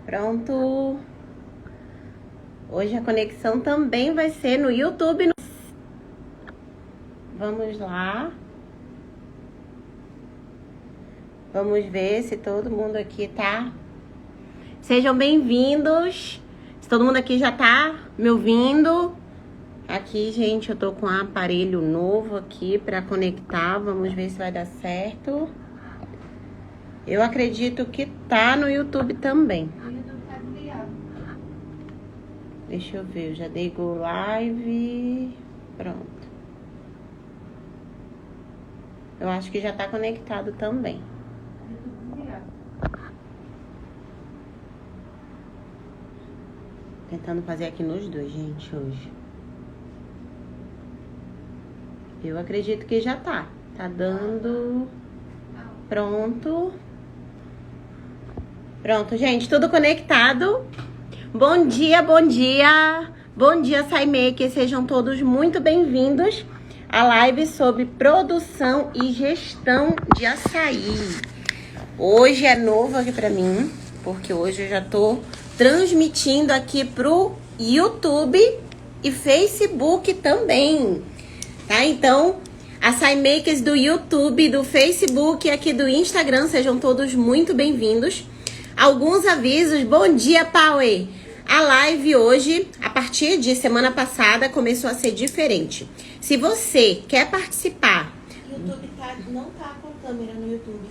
Pronto. Hoje a conexão também vai ser no YouTube. Vamos lá. Vamos ver se todo mundo aqui tá. Sejam bem-vindos. Se todo mundo aqui já tá me ouvindo. Aqui, gente, eu tô com um aparelho novo aqui pra conectar. Vamos ver se vai dar certo. Eu acredito que tá no YouTube também. Deixa eu ver, eu já dei Go Live. Pronto. Eu acho que já tá conectado também. Tentando fazer aqui nos dois, gente, hoje. Eu acredito que já tá. Tá dando. Pronto. Pronto, gente, tudo conectado. Bom dia, bom dia. Bom dia, SciMaker. Sejam todos muito bem-vindos à live sobre produção e gestão de açaí. Hoje é novo aqui pra mim, porque hoje eu já tô transmitindo aqui pro YouTube e Facebook também, tá? Então, as SciMakers do YouTube, do Facebook e aqui do Instagram, sejam todos muito bem-vindos. Alguns avisos. Bom dia, Power! A live hoje, a partir de semana passada, começou a ser diferente. Se você quer participar... YouTube não tá com câmera no YouTube.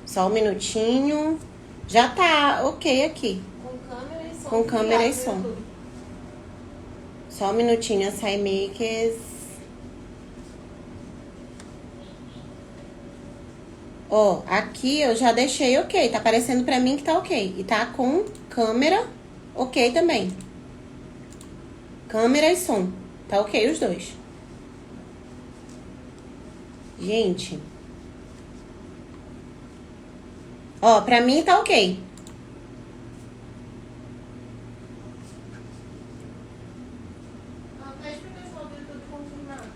Só um minutinho. Já tá ok aqui. Com câmera e som. Com câmera e som. Só um minutinho, SciMakers. Ó, aqui eu já deixei ok. Tá aparecendo pra mim que tá ok. E tá com câmera ok também. Câmera e som. Tá ok os dois. Gente. Ó, pra mim tá ok.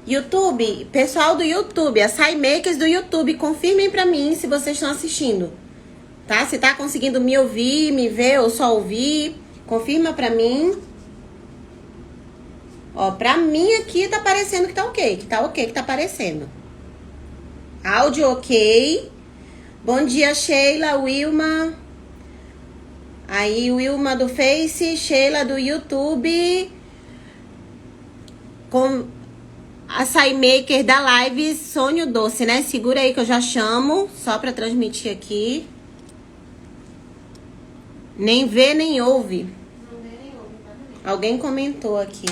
YouTube, pessoal do YouTube, as SciMakers do YouTube, confirmem pra mim se vocês estão assistindo, tá? Se tá conseguindo me ouvir, me ver ou só ouvir, confirma pra mim. Ó, pra mim aqui tá aparecendo que tá ok, que tá aparecendo. Áudio ok. Bom dia, Sheila, Wilma. Aí, Wilma do Face, Sheila do YouTube. Com a SciMaker da live Sonho Doce, né? Segura aí que eu já chamo, só pra transmitir aqui. Nem vê, nem ouve. Não vê, nem ouve, tá? Alguém comentou aqui.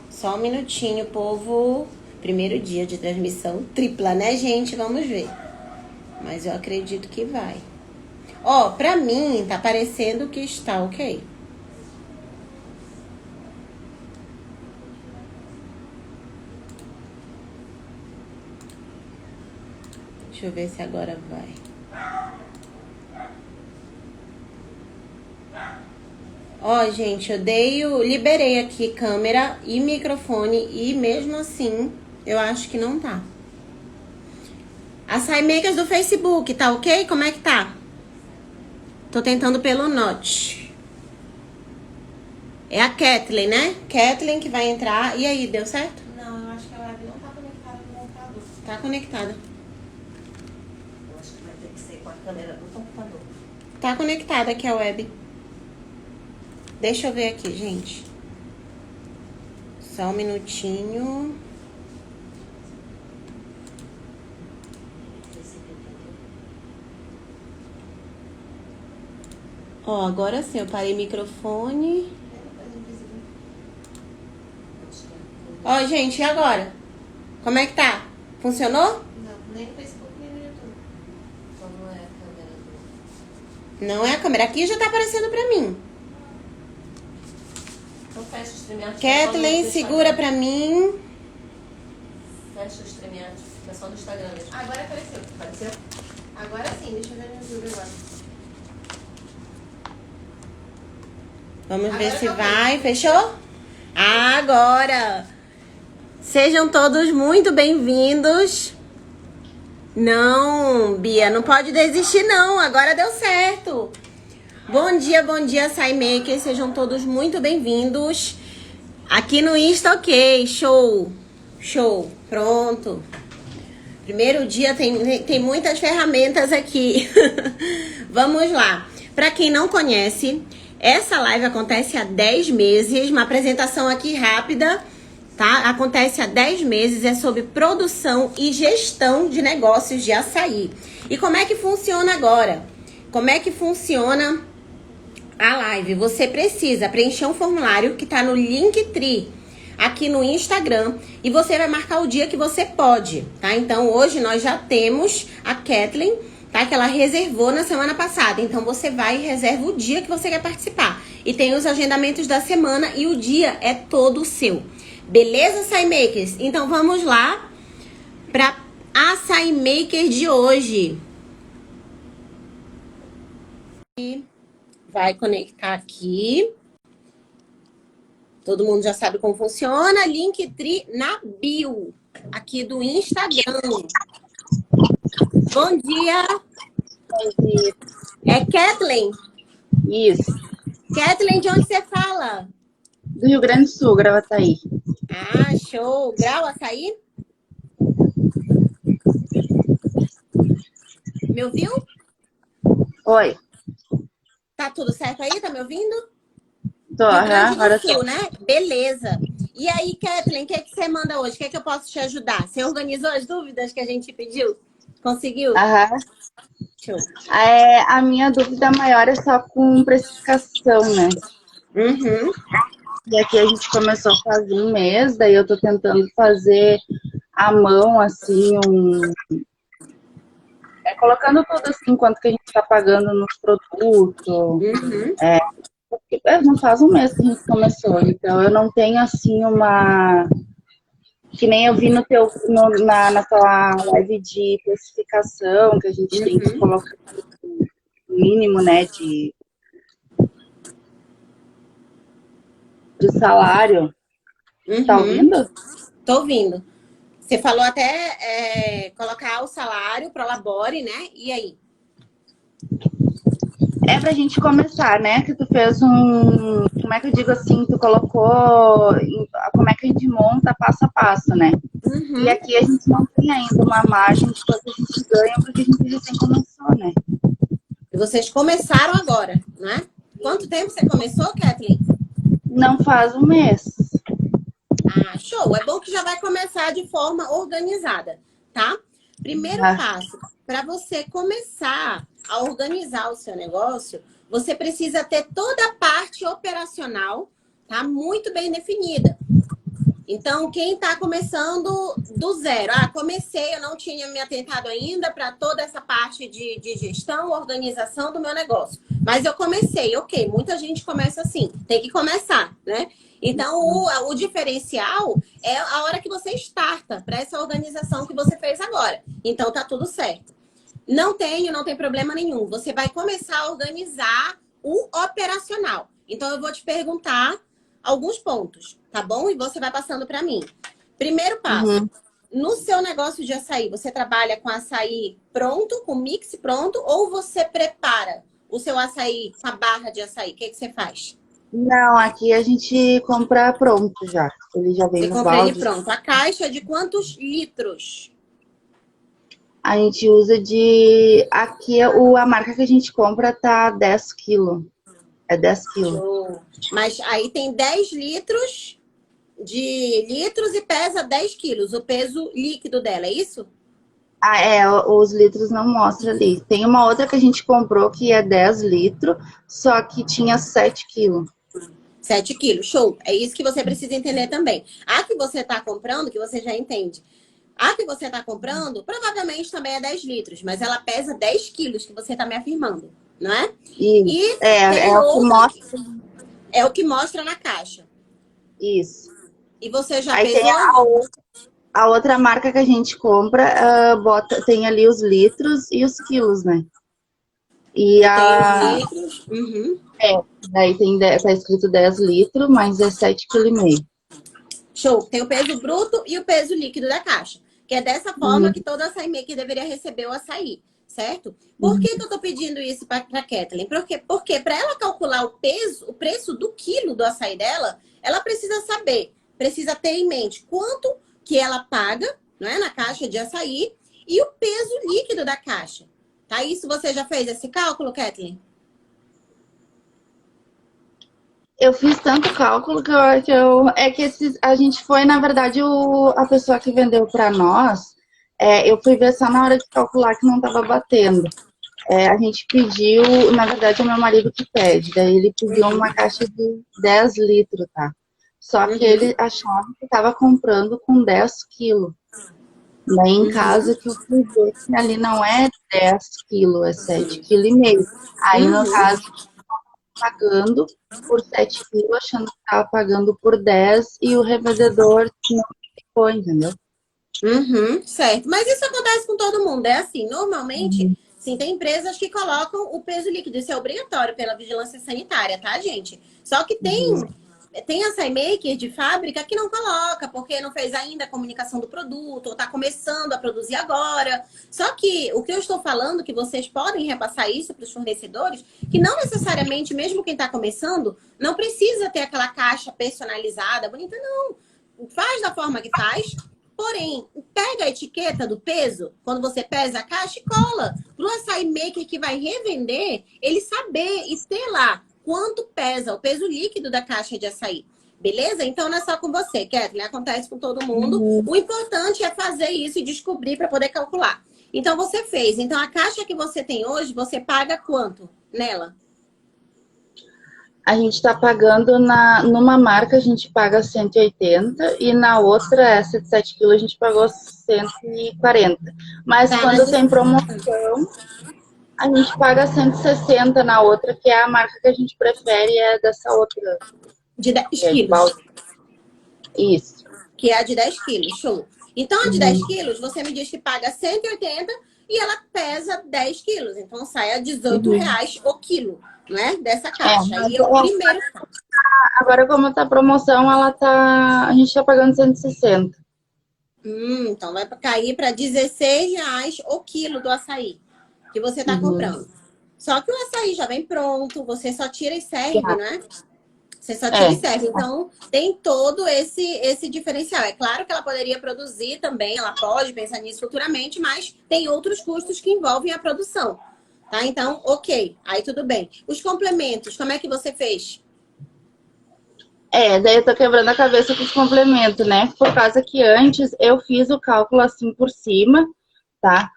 Só um minutinho, povo. Primeiro dia de transmissão tripla, né, gente? Vamos ver. Mas eu acredito que vai. Ó, pra mim, tá parecendo que está ok. Deixa eu ver se agora vai. Ó, gente, liberei aqui câmera e microfone e mesmo assim eu acho que não tá. As SciMakers do Facebook, tá ok? Como é que tá? Tô tentando pelo Note. É a Kathleen, né? Kathleen que vai entrar. E aí, deu certo? Não, eu acho que a web não tá conectada no computador. Tá conectada. Eu acho que vai ter que ser com a câmera do computador. Tá conectada aqui a web. Deixa eu ver aqui, gente. Só um minutinho. Ó, agora sim, eu parei o microfone. Ó, gente, e agora? Como é que tá? Funcionou? Não, nem no Facebook, nem no YouTube. Então não é a câmera do... Não é a câmera. Aqui já tá aparecendo pra mim. Então fecha o StreamYard. Kathleen, segura pra mim. Fecha o StreamYard. Fica só no Instagram mesmo. Agora apareceu. Apareceu? Agora sim, deixa eu ver no YouTube agora. Vamos ver se vai. Fechou? Agora! Sejam todos muito bem-vindos. Não, Bia, não pode desistir não. Agora deu certo. bom dia, Açaí Makers. Sejam todos muito bem-vindos. Aqui no Insta, ok. Show. Show. Pronto. Primeiro dia tem muitas ferramentas aqui. Vamos lá. Para quem não conhece, essa live acontece há 10 meses. Uma apresentação aqui rápida, tá? Acontece há 10 meses. É sobre produção e gestão de negócios de açaí. E como é que funciona agora? Como é que funciona a live? Você precisa preencher um formulário que tá no Linktree aqui no Instagram e você vai marcar o dia que você pode, tá? Então hoje nós já temos a Kathleen, tá? Que ela reservou na semana passada. Então você vai e reserva o dia que você quer participar. E tem os agendamentos da semana e o dia é todo seu. Beleza, Açaí Makers? Então vamos lá para Açaí Maker de hoje. Vai conectar aqui. Todo mundo já sabe como funciona. Linktree na bio, aqui do Instagram. Bom dia. Bom dia. É Kathleen? Isso. Kathleen, de onde você fala? Do Rio Grande do Sul, Gravataí. Ah, show. Grau, açaí? Me ouviu? Oi. Tá tudo certo aí? Tá me ouvindo? Tô, Rio Grande agora do Sul, tô. né? Beleza. E aí, Kathleen, o que você manda hoje? O que eu posso te ajudar? Você organizou as dúvidas que a gente pediu? Conseguiu? Aham. Show. A minha dúvida maior é só com precificação, né? Uhum. E aqui a gente começou faz um mês, daí eu tô tentando fazer à mão, assim, colocando tudo assim, quanto que a gente tá pagando nos produtos. Uhum. Porque, não faz um mês que a gente começou, então eu não tenho, assim, que nem eu vi na tua live de precificação, que a gente tem que colocar o mínimo, né, de salário. Tá ouvindo? Tô ouvindo. Você falou até colocar o salário pro Labore, né? E aí? É pra gente começar, né? Que tu fez como é que eu digo assim? Tu colocou como é que a gente monta passo a passo, né? Uhum. E aqui a gente não tem ainda uma margem de quanto a gente ganha, porque a gente recém começou, né? E vocês começaram agora, né? Quanto tempo você começou, Kathleen? Não faz um mês. Ah, show. É bom que já vai começar de forma organizada, tá? Primeiro passo, para você começar a organizar o seu negócio, você precisa ter toda a parte operacional, tá? Muito bem definida. Então, quem está começando do zero, comecei, eu não tinha me atentado ainda para toda essa parte de gestão, organização do meu negócio. Mas eu comecei, ok, muita gente começa assim, tem que começar, né? Então, o diferencial é a hora que você starta para essa organização que você fez agora. Então, tá tudo certo. Não tem problema nenhum. Você vai começar a organizar o operacional. Então, eu vou te perguntar alguns pontos, tá bom? E você vai passando para mim. Primeiro passo. No seu negócio de açaí, você trabalha com açaí pronto, com mix pronto, ou você prepara o seu açaí com a barra de açaí? O que você faz? Não, aqui a gente compra pronto já. Ele já vem no balde. Você compra ele pronto. A caixa é de quantos litros? A gente usa aqui a marca que a gente compra tá 10 quilos. É 10 quilos. Mas aí tem 10 litros e pesa 10 quilos. O peso líquido dela, é isso? Os litros não mostra ali. Tem uma outra que a gente comprou que é 10 litros, só que tinha 7 quilos. 7 quilos, show. É isso que você precisa entender também. A que você tá comprando, que você já entende. A que você tá comprando, provavelmente também é 10 litros, mas ela pesa 10 quilos, que você tá me afirmando, não é? É o que mostra na caixa. Isso. E você já Aí pesou? Tem a outra marca que a gente compra, tem ali os litros e os quilos, né? E tem os litros. Daí tá escrito 10 litros, mas é 7,5 kg. Show. Tem o peso bruto e o peso líquido da caixa. Que é dessa forma que todo açaí maker deveria receber o açaí, certo? Por que que eu tô pedindo isso pra Kathleen? Porque para ela calcular o preço do quilo do açaí dela, ela precisa saber, precisa ter em mente quanto que ela paga, não é, na caixa de açaí e o peso líquido da caixa. Tá? Isso você já fez esse cálculo, Kathleen? Eu fiz tanto cálculo a gente foi, na verdade, a pessoa que vendeu para nós, eu fui ver só na hora de calcular que não estava batendo. A gente pediu, na verdade, é meu marido que pede, daí ele pediu uma caixa de 10 litros, tá? Só que ele achava que estava comprando com 10 quilos. Daí em casa que eu fui ver que ali não é 10 quilos, é 7,5 kg. Aí, no caso, pagando por 7 quilos, achando que estava pagando por 10 e o revendedor não ficou, entendeu? Certo. Mas isso acontece com todo mundo. É assim, normalmente, sim, tem empresas que colocam o peso líquido. Isso é obrigatório pela vigilância sanitária, tá, gente? Só que tem açaí maker de fábrica que não coloca, porque não fez ainda a comunicação do produto, ou tá começando a produzir agora. Só que o que eu estou falando, que vocês podem repassar isso para os fornecedores, que não necessariamente, mesmo quem está começando, não precisa ter aquela caixa personalizada, bonita, não. Faz da forma que faz. Porém, pega a etiqueta do peso, quando você pesa a caixa e cola. Para o açaí maker que vai revender, ele saber e ter lá quanto pesa o peso líquido da caixa de açaí. Beleza? Então não é só com você, Kathleen. Acontece com todo mundo. O importante é fazer isso e descobrir para poder calcular. Então você fez. Então a caixa que você tem hoje, você paga quanto nela? A gente está pagando numa marca, a gente paga 180 e na outra, essa de 7 quilos, a gente pagou 140. Mas quando tem promoção, a gente paga 160 na outra, que é a marca que a gente prefere, é dessa outra. De 10 quilos. Isso. Que é a de 10 quilos, show. Então, a de 10 quilos, você me diz que paga 180 e ela pesa 10 quilos. Então, sai a R$18 o quilo, né? Dessa caixa. Aí é o primeiro passo. Agora, como tá promoção, a gente tá pagando 160. Então, vai cair para R$16 o quilo do açaí que você tá comprando. Só que o açaí já vem pronto, você só tira e serve, não é? Você só tira e serve. Então, tem todo esse diferencial. É claro que ela poderia produzir também, ela pode pensar nisso futuramente, mas tem outros custos que envolvem a produção. Tá? Então, ok. Aí tudo bem. Os complementos, como é que você fez? Daí eu tô quebrando a cabeça com os complementos, né? Por causa que antes eu fiz o cálculo assim por cima, tá?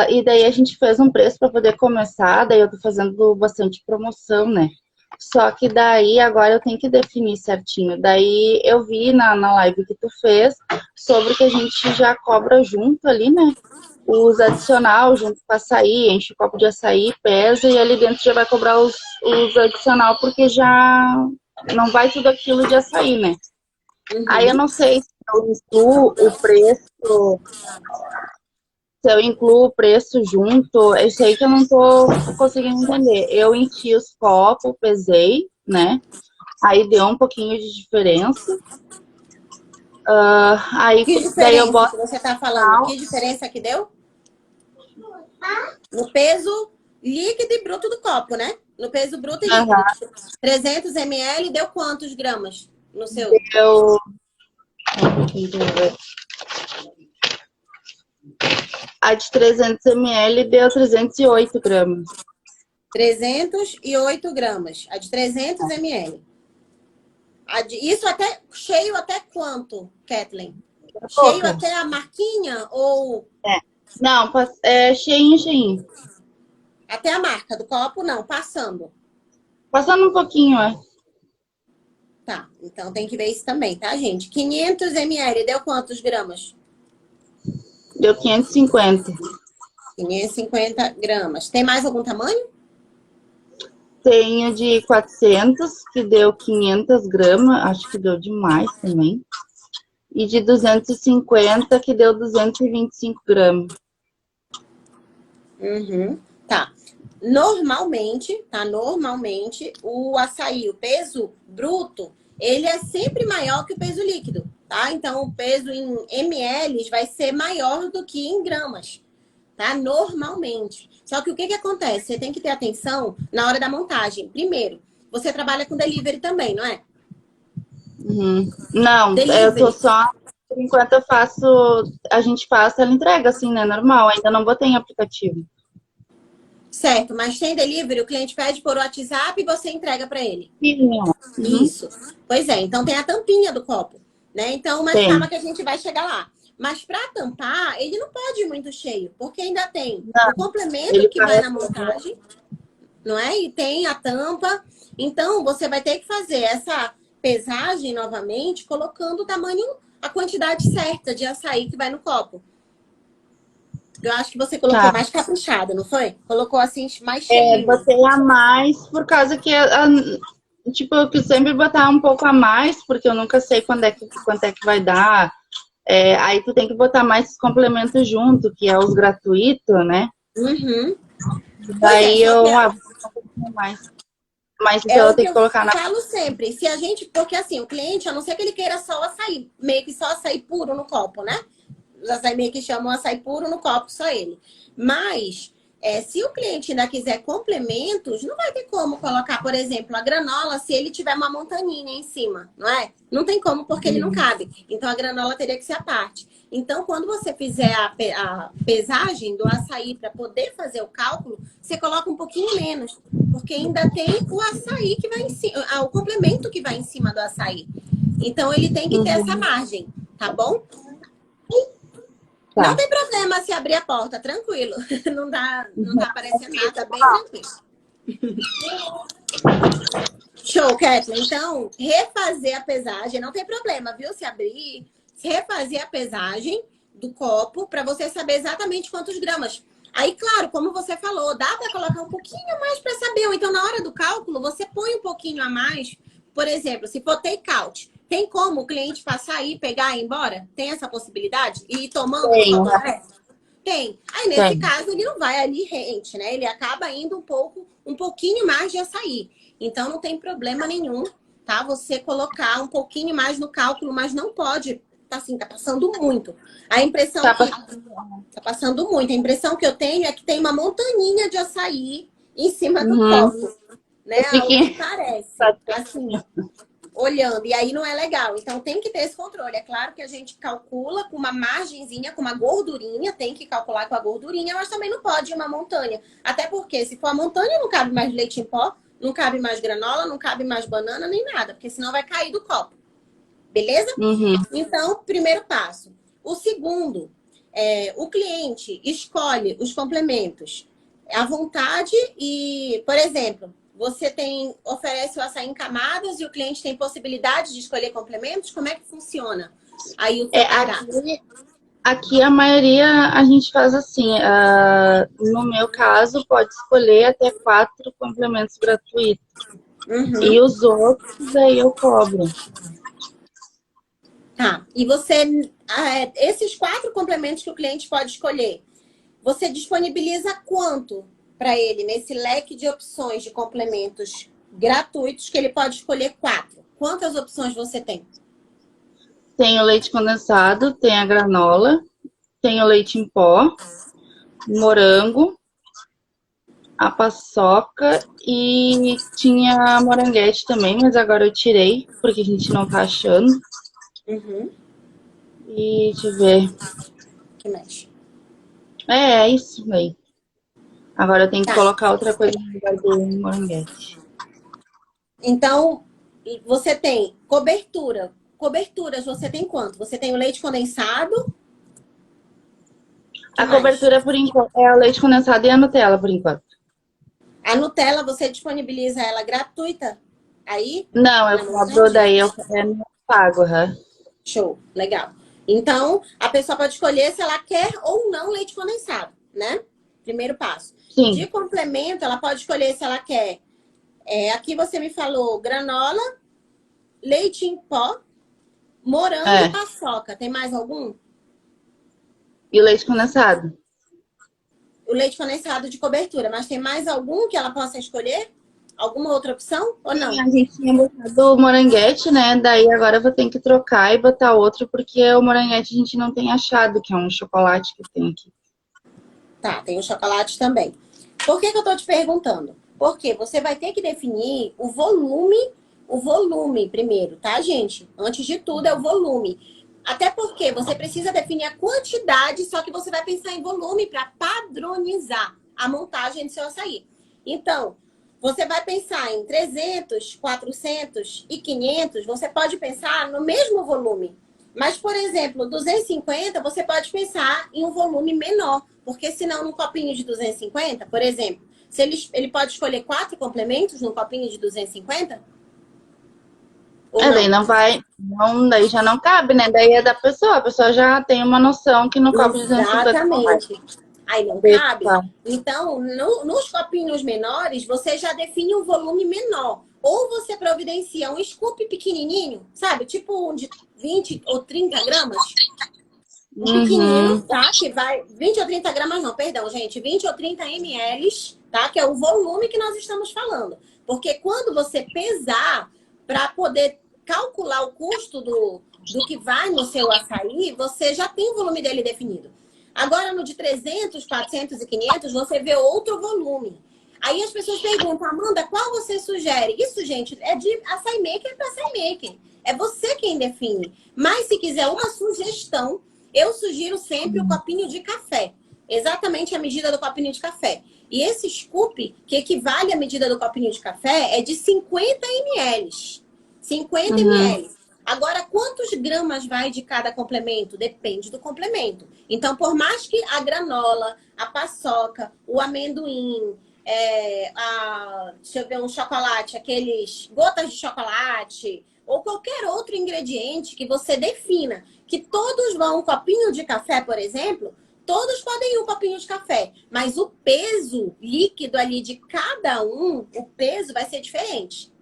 E daí a gente fez um preço para poder começar, daí eu tô fazendo bastante promoção, né? Só que daí agora eu tenho que definir certinho. Daí eu vi na live que tu fez sobre que a gente já cobra junto ali, né? Os adicional junto com açaí, enche o copo de açaí, pesa e ali dentro já vai cobrar os adicional porque já não vai tudo aquilo de açaí, né? Aí eu não sei se eu incluo o preço, se eu incluo o preço junto, é isso aí que eu não tô conseguindo entender. Eu enchi os copos, pesei, né? Aí deu um pouquinho de diferença. Aí Que diferença daí eu boto... que você tá falando? Que diferença que deu? No peso líquido e bruto do copo, né? No peso bruto e líquido. 300 ml deu quantos gramas no seu? Deu... A de 300 ml deu 308 gramas. 308 gramas. A de 300 ml. Isso até cheio até quanto, Kathleen? Cheio até a marquinha ou... Não, cheinho. Até a marca do copo, não, passando. Passando um pouquinho, Tá, então tem que ver isso também, tá, gente? 500 ml deu quantos gramas? Deu 550. 550 gramas. Tem mais algum tamanho? Tenho de 400, que deu 500 gramas. Acho que deu demais também. E de 250, que deu 225 gramas. Tá. Normalmente, o açaí, o peso bruto, ele é sempre maior que o peso líquido, tá? Então, o peso em ml vai ser maior do que em gramas, tá? Normalmente. Só que o que que acontece? Você tem que ter atenção na hora da montagem. Primeiro, você trabalha com delivery também, não é? Uhum. Não, eu tô Delivery. só. Por enquanto eu faço. A gente faz, ela entrega, assim, né? Normal. Ainda não botei em aplicativo. Certo, mas tem delivery, o cliente pede por WhatsApp e você entrega para ele. Sim, ó. Uhum. Isso. Pois é, então tem a tampinha do copo, né? Então, mas calma Tem. que a gente vai chegar lá. Mas para tampar, ele não pode ir muito cheio, porque ainda tem o Não, complemento ele que vai parece. na montagem, não é? E tem a tampa. Então, você vai ter que fazer essa pesagem novamente, colocando o tamanho, a quantidade certa de açaí que vai no copo. Eu acho que você colocou Tá. mais caprichado, não foi? Colocou assim, mais É, cheinho. botei a mais por causa que, tipo, eu quis sempre botar um pouco a mais, porque eu nunca sei quanto é que vai dar. É, aí tu tem que botar mais complementos junto, que é os gratuitos, né? Uhum. Pois é, Daí só que eu, vou botar um pouquinho mais. Mas é então eu o que tenho que eu colocar na. falo sempre. Se a gente, porque assim, o cliente, a não ser que ele queira só o açaí, meio que só açaí puro no copo, né? Os açaí meio que chamam açaí puro no copo, só ele. Mas, se o cliente ainda quiser complementos, não vai ter como colocar, por exemplo, a granola se ele tiver uma montaninha em cima, não é? Não tem como porque ele não cabe. Então, a granola teria que ser a parte. Então, quando você fizer a pesagem do açaí para poder fazer o cálculo, você coloca um pouquinho menos. Porque ainda tem o açaí que vai em cima, o complemento que vai em cima do açaí. Então, ele tem que ter essa Uhum. margem, tá bom? Não Tá. tem problema se abrir a porta, tranquilo. Não tá aparecendo nada, bem tranquilo. Show, Kathleen. Então, refazer a pesagem, não tem problema, viu? Se abrir, se refazer a pesagem do copo para você saber exatamente quantos gramas. Aí, claro, como você falou, dá para colocar um pouquinho mais para saber. Ou então, na hora do cálculo, você põe um pouquinho a mais. Por exemplo, se for take-out, tem como o cliente passar aí, pegar e ir embora? Tem essa possibilidade? E ir tomando no Tenho, copo reto? Tem. Aí, nesse tenho. caso, ele não vai ali rente, né? Ele acaba indo um pouquinho mais de açaí. Então, não tem problema nenhum, tá? Você colocar um pouquinho mais no cálculo, mas não pode, tá assim, tá passando muito. A impressão Tá que passando. tá passando muito. A impressão que eu tenho é que tem uma montaninha de açaí em cima do Uhum. copo, né? Eu Ao que fiquei. parece, assim, olhando. E aí não é legal. Então tem que ter esse controle. É claro que a gente calcula com uma margenzinha, com uma gordurinha, tem que calcular com a gordurinha, mas também não pode ir uma montanha. Até porque se for a montanha, não cabe mais leite em pó, não cabe mais granola, não cabe mais banana, nem nada, porque senão vai cair do copo. Beleza? Uhum. Então, primeiro passo. O segundo, o cliente escolhe os complementos à vontade e, por exemplo, você oferece o açaí em camadas e o cliente tem possibilidade de escolher complementos? Como é que funciona aí o seu cardápio? Aqui a maioria a gente faz assim. No meu caso, pode escolher até 4 complementos gratuitos. Uhum. E os outros aí eu cobro. Tá. E você, esses 4 complementos que o cliente pode escolher, você disponibiliza quanto para ele nesse leque de opções de complementos gratuitos que ele pode escolher 4? Quantas opções você tem? Tem o leite condensado, tem a granola, tem o leite em pó, morango, a paçoca e tinha a moranguete também, mas agora eu tirei porque a gente não tá achando. Uhum. E deixa eu ver. Que mexe. É isso aí. Agora eu tenho que Tá. colocar outra coisa no lugar do moranguete. Então, você tem cobertura. Coberturas você tem quanto? Você tem o leite condensado? Que A mais? cobertura, por enquanto, é o leite condensado e a Nutella, por enquanto. A Nutella, você disponibiliza ela gratuita aí Não, eu na cobro, montagem? daí eu pago, aham. Show, legal. Então, a pessoa pode escolher se ela quer ou não leite condensado, né? Primeiro passo. De Sim, complemento, ela pode escolher se ela quer. Aqui você me falou granola, leite em pó, morango e é. paçoca. Tem mais algum? E o leite condensado? O leite condensado de cobertura, mas tem mais algum que ela possa escolher? Alguma outra opção ou Sim, não? a gente tinha botado o moranguete, né? Daí agora eu vou ter que trocar e botar outro, porque o moranguete a gente não tem achado, que é um chocolate que tem aqui. Tá, tem o chocolate também. Por que eu tô te perguntando? Porque você vai ter que definir o volume primeiro, tá, gente? Antes de tudo é o volume. Até porque você precisa definir a quantidade, só que você vai pensar em volume para padronizar a montagem do seu açaí. Então, você vai pensar em 300, 400 e 500, você pode pensar no mesmo volume. Mas, por exemplo, 250, você pode pensar em um volume menor. Porque senão, num copinho de 250, por exemplo, se ele pode escolher 4 complementos num copinho de 250? Ou não? Daí não vai, não, daí já não cabe, né? Daí é da pessoa, a pessoa já tem uma noção que no copo de 250 não vai. Exatamente. Aí não cabe. Então, nos copinhos menores, você já define um volume menor. Ou você providencia um scoop pequenininho, sabe? Tipo um de 20 ou 30 gramas. Um pequenino, tá? Que vai... 20 ou 30 gramas não, perdão, gente. 20 ou 30 ml, tá? Que é o volume que nós estamos falando. Porque quando você pesar para poder calcular o custo do que vai no seu açaí, você já tem o volume dele definido. Agora, no de 300, 400 e 500, você vê outro volume. Aí as pessoas perguntam, Amanda, qual você sugere? Isso, gente, é de açaí maker para açaí maker. É você quem define. Mas se quiser uma sugestão, eu sugiro sempre o copinho de café. Exatamente a medida do copinho de café. E esse scoop, que equivale à medida do copinho de café, é de 50 ml. 50 ml. Agora, quantos gramas vai de cada complemento? Depende do complemento. Então, por mais que a granola, a paçoca, o amendoim, deixa eu ver, um chocolate, aqueles gotas de chocolate, ou qualquer outro ingrediente que você defina, que todos vão um copinho de café, por exemplo, todos podem ir um copinho de café. Mas o peso líquido ali de cada um, o peso vai ser diferente.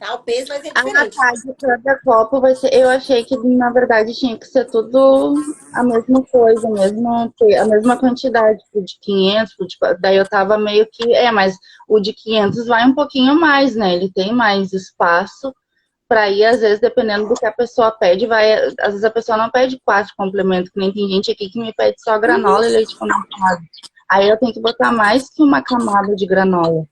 Tá? O peso vai ser diferente. De cada copo vai ser... Eu achei que, na verdade, tinha que ser tudo a mesma coisa, a mesma quantidade. O de 500, daí eu tava meio que... mas o de 500 vai um pouquinho mais, né? Ele tem mais espaço para ir, às vezes, dependendo do que a pessoa pede, às vezes a pessoa não pede 4 complementos, que nem tem gente aqui que me pede só granola e leite condensado. Aí eu tenho que botar mais que uma camada de granola.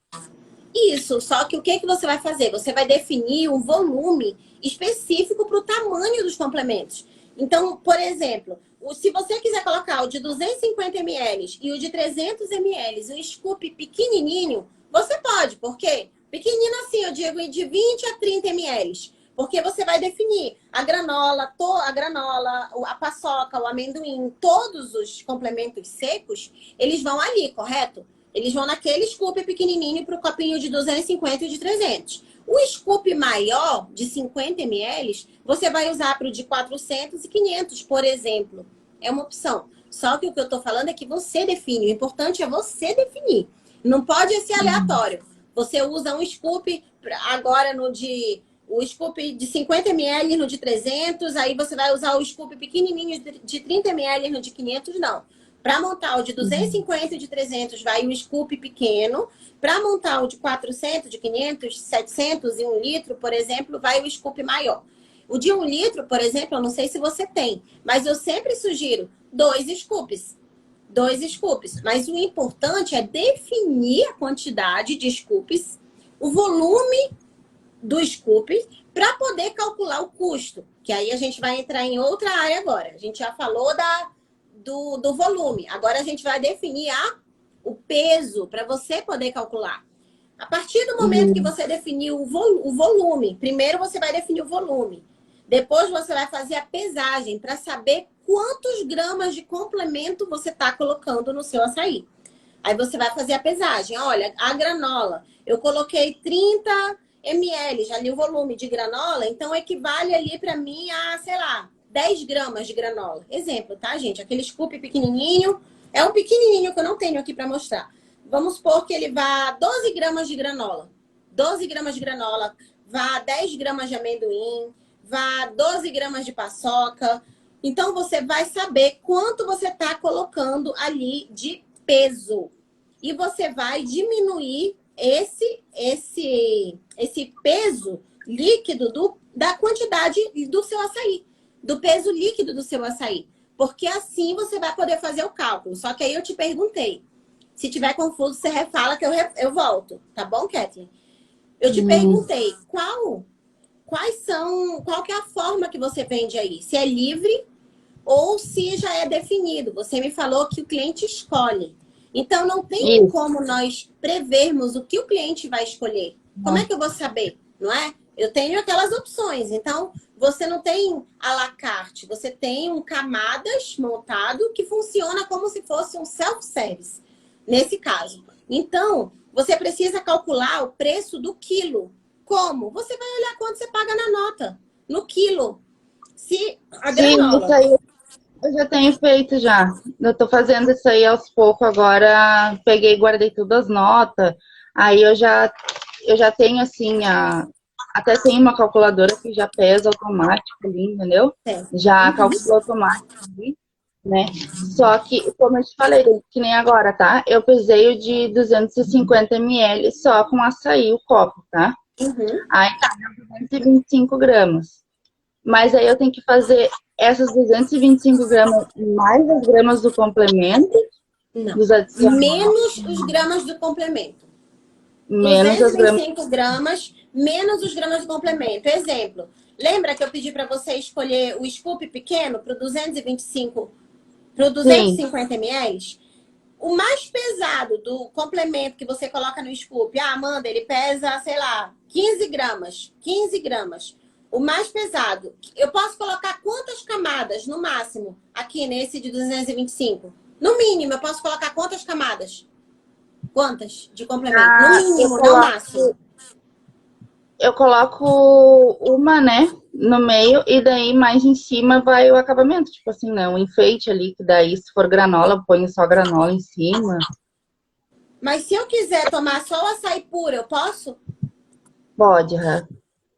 Isso, só que o que você vai fazer? Você vai definir um volume específico para o tamanho dos complementos. Então, por exemplo, se você quiser colocar o de 250 ml e o de 300 ml, um scoop pequenininho, você pode, por quê? Pequenino assim, eu digo de 20 a 30 ml. Porque você vai definir a granola, a paçoca, o amendoim, todos os complementos secos, eles vão ali, correto? Eles vão naquele scoop pequenininho para o copinho de 250 e de 300. O scoop maior, de 50 ml, você vai usar para o de 400 e 500, por exemplo. É uma opção. Só que o que eu estou falando é que você define. O importante é você definir. Não pode ser aleatório. Você usa um scoop agora o scoop de 50 ml no de 300, aí você vai usar o scoop pequenininho de 30 ml no de 500, não. Para montar o de 250 e de 300, vai o scoop pequeno. Para montar o de 400, de 500, 700 e 1 litro, por exemplo, vai o scoop maior. O de 1 litro, por exemplo, eu não sei se você tem, mas eu sempre sugiro 2 scoops. 2 scoops. Mas o importante é definir a quantidade de scoops, o volume do scoop, para poder calcular o custo. Que aí a gente vai entrar em outra área agora. A gente já falou do volume. Agora a gente vai definir o peso para você poder calcular. A partir do momento que você definiu o volume, primeiro você vai definir o volume. Depois você vai fazer a pesagem para saber quantos gramas de complemento você está colocando no seu açaí. Aí você vai fazer a pesagem. Olha, a granola, eu coloquei 30 ml, já li o volume de granola, então equivale ali para mim a, sei lá, 10 gramas de granola. Exemplo, tá, gente? Aquele scoop pequenininho. É um pequenininho que eu não tenho aqui para mostrar. Vamos supor que ele vá 12 gramas de granola. 12 gramas de granola. Vá 10 gramas de amendoim. Vá 12 gramas de paçoca. Então, você vai saber quanto você está colocando ali de peso. E você vai diminuir esse peso líquido da quantidade do seu açaí. Do peso líquido do seu açaí. Porque assim você vai poder fazer o cálculo. Só que aí eu te perguntei, Se tiver confuso, você refala que eu volto. Tá bom, Kathleen? Eu te perguntei qual que é a forma que você vende aí? Se é livre ou se já é definido. Você me falou que o cliente escolhe. Então, não tem como nós prevermos o que o cliente vai escolher. Como é que eu vou saber? Não é? Eu tenho aquelas opções. Então, você não tem à la carte. Você tem um camadas montado que funciona como se fosse um self-service, nesse caso. Então, você precisa calcular o preço do quilo. Como? Você vai olhar quanto você paga na nota, no quilo. Se a granola... isso aí eu já tenho feito já. Eu tô fazendo isso aí aos poucos agora. Peguei e guardei todas as notas. Aí eu já tenho assim, até tem uma calculadora que já pesa automático ali, entendeu? Já calcula automático ali, né? Só que, como eu te falei, que nem agora, tá? Eu pesei o de 250 ml só com açaí, o copo, tá? Aí tá, 225 gramas. Mas aí eu tenho que fazer essas 225 gramas mais as gramas do complemento? Não. Dos adicionais. Menos os gramas do complemento. Menos as gramas. 225 gramas, menos os gramas do complemento. Exemplo, lembra que eu pedi para você escolher o scoop pequeno para o 250 ml? O mais pesado do complemento que você coloca no scoop, Amanda, ele pesa, sei lá, 15 gramas. 15 gramas. O mais pesado, eu posso colocar quantas camadas no máximo aqui nesse de 225? No mínimo, eu posso colocar quantas camadas? Quantas de complemento? No mínimo, não máximo. Eu coloco uma, né, no meio e daí mais em cima vai o acabamento. Tipo assim, né, um enfeite ali, que daí se for granola, eu ponho só granola em cima. Mas se eu quiser tomar só o açaí puro, eu posso? Pode,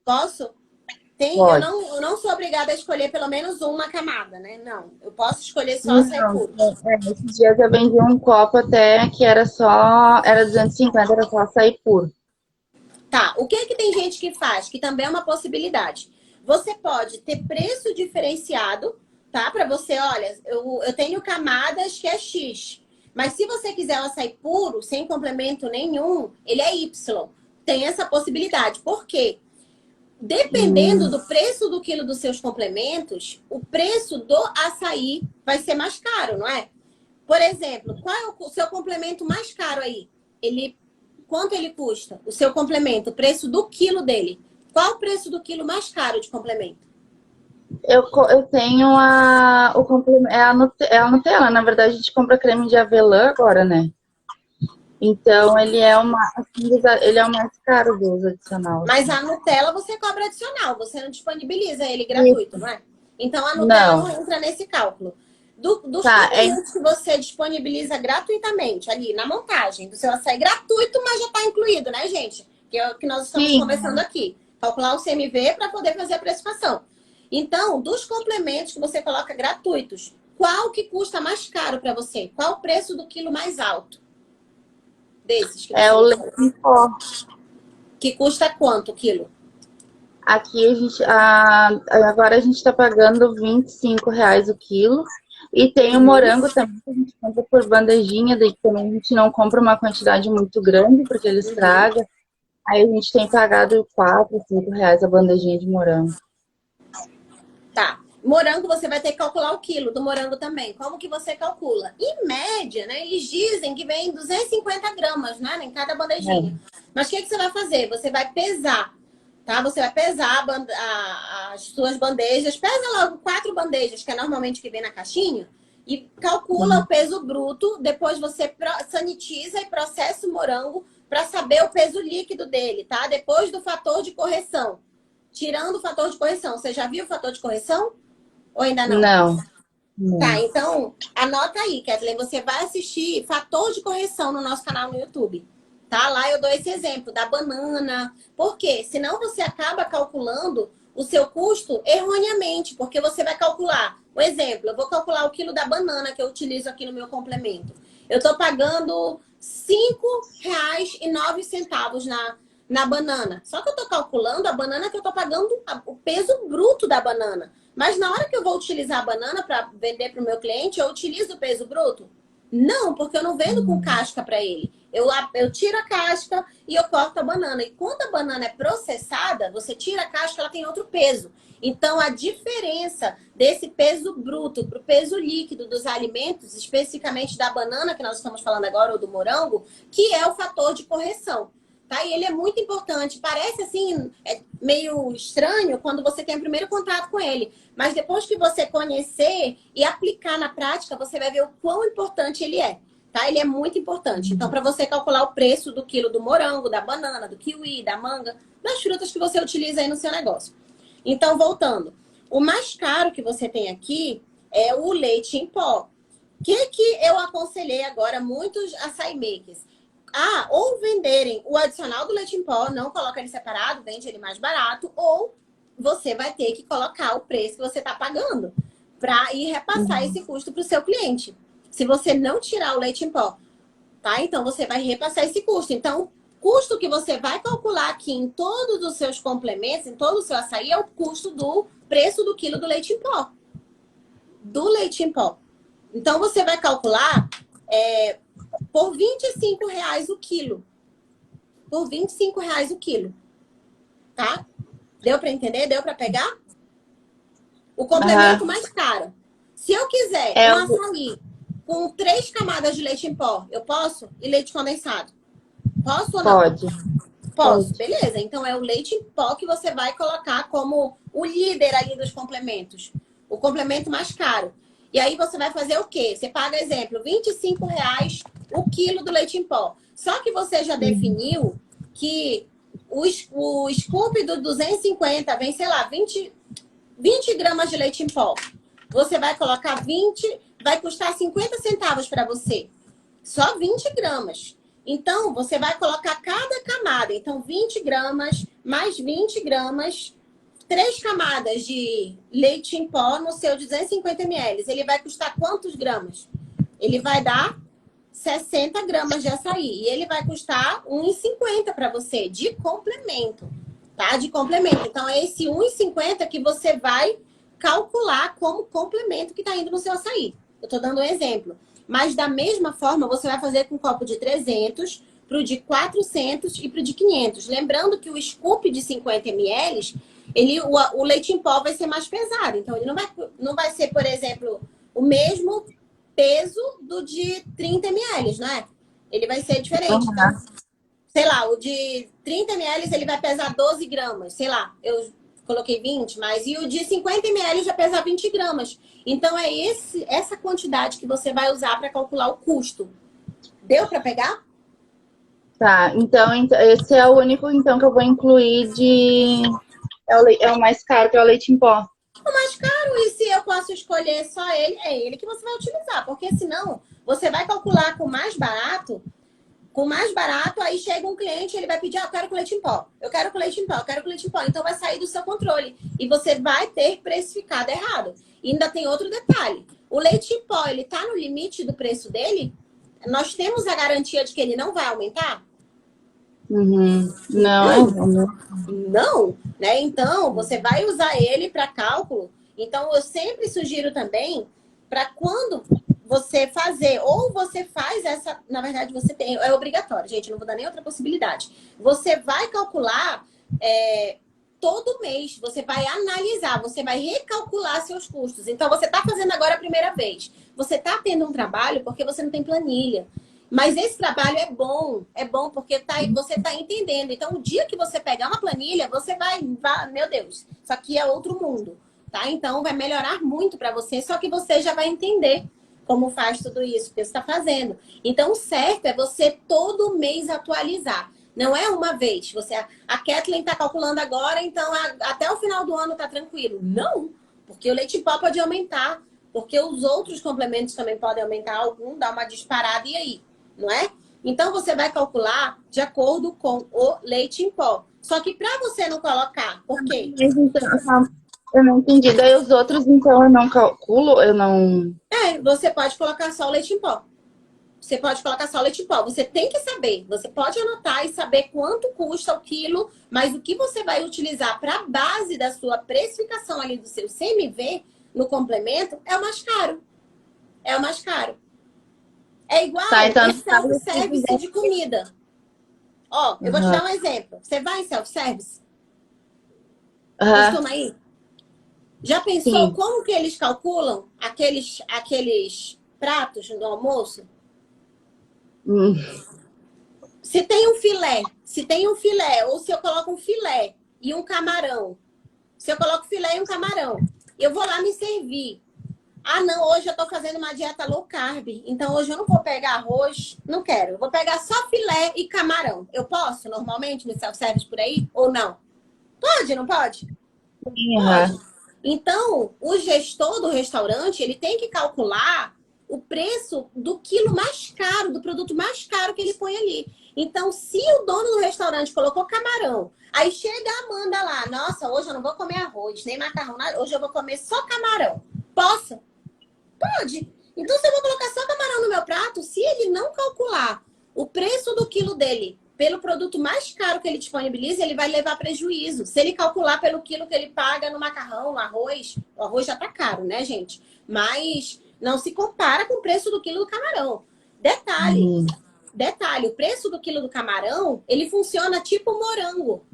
Posso? Pode. Eu não sou obrigada a escolher pelo menos uma camada, né? Não, eu posso escolher só açaí puro. Esses dias eu vendi um copo até que era 250, era só açaí puro. Tá, o que tem gente que faz? Que também é uma possibilidade. Você pode ter preço diferenciado, tá? Para você, olha, eu tenho camadas que é X. Mas se você quiser um açaí puro, sem complemento nenhum, ele é Y. Tem essa possibilidade. Por quê? Dependendo do preço do quilo dos seus complementos, o preço do açaí vai ser mais caro, não é? Por exemplo, qual é o seu complemento mais caro aí? Quanto ele custa? O seu complemento, o preço do quilo dele. Qual o preço do quilo mais caro de complemento? Eu tenho o complemento, é a Nutella. Na verdade, a gente compra creme de avelã agora, né? Então, ele é o mais caro dos adicionais. Mas a Nutella você cobra adicional, você não disponibiliza ele gratuito, não é? Então, a Nutella não entra nesse cálculo. Dos complementos que você disponibiliza gratuitamente ali na montagem do seu açaí gratuito, mas já está incluído, né, gente? Que é o que nós estamos conversando aqui. Calcular o CMV para poder fazer a precificação. Então, dos complementos que você coloca gratuitos, qual que custa mais caro para você? Qual o preço do quilo mais alto? Desses que o leite em pó. Que custa quanto o quilo? Aqui agora a gente está pagando R$25 o quilo. E tem o morango também, que a gente compra por bandejinha, daí também a gente não compra uma quantidade muito grande, porque ele estraga. Aí a gente tem pagado R$4, R$5 a bandejinha de morango. Tá. Morango, você vai ter que calcular o quilo do morango também. Como que você calcula? Em média, né? Eles dizem que vem 250 gramas, né? Em cada bandejinha. Mas o que você vai fazer? Você vai pesar, tá? Você vai pesar as suas bandejas. Pesa logo 4 bandejas, que é normalmente o que vem na caixinha. E calcula o peso bruto. Depois você sanitiza e processa o morango para saber o peso líquido dele, tá? Depois do fator de correção. Tirando o fator de correção. Você já viu o fator de correção? Ou ainda não? Não. Tá, então anota aí, Kathleen. Você vai assistir fator de correção no nosso canal no YouTube. Tá? Lá eu dou esse exemplo da banana. Por quê? Senão você acaba calculando o seu custo erroneamente. Porque você vai calcular. Um exemplo, eu vou calcular o quilo da banana que eu utilizo aqui no meu complemento. Eu tô pagando R$5,09 na banana. Só que eu tô calculando a banana que eu tô pagando o peso bruto da banana. Mas na hora que eu vou utilizar a banana para vender para o meu cliente, eu utilizo o peso bruto? Não, porque eu não vendo com casca para ele. Eu tiro a casca e eu corto a banana. E quando a banana é processada, você tira a casca, ela tem outro peso. Então, a diferença desse peso bruto para o peso líquido dos alimentos, especificamente da banana, que nós estamos falando agora, ou do morango, que é o fator de correção. Tá? E ele é muito importante. Parece assim, meio estranho quando você tem o primeiro contato com ele. Mas depois que você conhecer e aplicar na prática, você vai ver o quão importante ele é. Tá? Ele é muito importante. Então, para você calcular o preço do quilo do morango, da banana, do kiwi, da manga, das frutas que você utiliza aí no seu negócio. Então, voltando. O mais caro que você tem aqui é o leite em pó. O que eu aconselhei agora muitos açaí makers? Ou venderem o adicional do leite em pó, não coloca ele separado, vende ele mais barato, ou você vai ter que colocar o preço que você está pagando para ir repassar esse custo para o seu cliente. Se você não tirar o leite em pó, tá? Então você vai repassar esse custo. Então, o custo que você vai calcular aqui em todos os seus complementos, em todo o seu açaí, é o custo do preço do quilo do leite em pó. Do leite em pó. Então, você vai calcular por R$ 25 o quilo. Por R$ 25 o quilo. Tá? Deu para entender? Deu para pegar? O complemento mais caro. Se eu quiser um açaí com 3 camadas de leite em pó, eu posso? E leite condensado? Posso ou não? Pode. Posso. Beleza. Então, é o leite em pó que você vai colocar como o líder ali dos complementos. O complemento mais caro. E aí, você vai fazer o quê? Você paga, exemplo, R$ 25 o quilo do leite em pó. Só que você já definiu que o scoop do 250 vem, sei lá, 20 gramas de leite em pó. Você vai colocar 20, vai custar 50 centavos para você. Só 20 gramas. Então, você vai colocar cada camada. Então, 20 gramas, mais 20 gramas, 3 camadas de leite em pó no seu 250 ml. Ele vai custar quantos gramas? Ele vai dar 60 gramas de açaí. E ele vai custar R$1,50 para você, de complemento. Tá? De complemento. Então, é esse R$1,50 que você vai calcular como complemento que está indo no seu açaí. Eu estou dando um exemplo. Mas, da mesma forma, você vai fazer com um copo de 300, para o de 400 e para o de 500. Lembrando que o scoop de 50 ml, o leite em pó vai ser mais pesado. Então, ele não vai ser, por exemplo, o mesmo peso do de 30 ml, não é? Ele vai ser diferente. Então, sei lá, o de 30 ml ele vai pesar 12 gramas. Sei lá, eu coloquei 20, mas e o de 50 ml já pesa 20 gramas. Então, é essa quantidade que você vai usar para calcular o custo. Deu para pegar? Tá, então esse é o único então que eu vou incluir de... É o mais caro, que é o leite em pó. O mais caro, e se eu posso escolher só ele, é ele que você vai utilizar. Porque senão, você vai calcular com mais barato, aí chega um cliente, ele vai pedir, eu quero com leite em pó. Eu quero com leite em pó, eu quero com leite em pó. Então vai sair do seu controle. E você vai ter precificado errado. E ainda tem outro detalhe. O leite em pó, ele tá no limite do preço dele? Nós temos a garantia de que ele não vai aumentar? Não, né? Então, você vai usar ele para cálculo. Então, eu sempre sugiro também para quando você fazer, ou você faz essa, na verdade, você tem, é obrigatório, gente, não vou dar nem outra possibilidade. Você vai calcular todo mês, você vai analisar, você vai recalcular seus custos. Então, você está fazendo agora a primeira vez. Você está tendo um trabalho porque você não tem planilha. Mas esse trabalho é bom porque você está entendendo. Então, o dia que você pegar uma planilha, você vai, meu Deus, isso aqui é outro mundo, tá? Então, vai melhorar muito para você, só que você já vai entender como faz tudo isso que você está fazendo. Então, o certo é você todo mês atualizar. Não é uma vez. A Kathleen está calculando agora, então até o final do ano está tranquilo. Não, porque o leite em pó pode aumentar, porque os outros complementos também podem aumentar algum, dar uma disparada e aí? Não é? Então, você vai calcular de acordo com o leite em pó. Só que para você não colocar, por quê? Eu não entendi. Daí os outros, então, eu não calculo, eu não... Você pode colocar só o leite em pó. Você pode colocar só o leite em pó. Você tem que saber. Você pode anotar e saber quanto custa o quilo, mas o que você vai utilizar para a base da sua precificação ali do seu CMV, no complemento, é o mais caro. É o mais caro. É igual Tá, então o no caso, se self-service quiser- de comida. Ó, eu vou te Aham. dar um exemplo. Você vai em self-service? Aham, Costuma ir? Já pensou sim. como que eles calculam aqueles pratos no almoço? Hum, Se tem um filé, ou se eu coloco um filé e um camarão. Se eu coloco filé e um camarão, eu vou lá me servir. Ah, não, hoje eu tô fazendo uma dieta low carb, então hoje eu não vou pegar arroz, não quero. Eu vou pegar só filé e camarão. Eu posso, normalmente, no self-service por aí? Ou não? Pode, não pode? sim, Pode. aham. Então, o gestor do restaurante, ele tem que calcular o preço do quilo mais caro, do produto mais caro que ele põe ali. Então, se o dono do restaurante colocou camarão, aí chega a Amanda lá, nossa, hoje eu não vou comer arroz, nem macarrão, hoje eu vou comer só camarão. Posso? Pode. Então, se eu vou colocar só camarão no meu prato, se ele não calcular o preço do quilo dele pelo produto mais caro que ele disponibiliza, ele vai levar prejuízo. Se ele calcular pelo quilo que ele paga no macarrão, no arroz, o arroz já tá caro, né, gente? Mas não se compara com o preço do quilo do camarão. Detalhe, Uhum. detalhe, o preço do quilo do camarão, ele funciona tipo morango.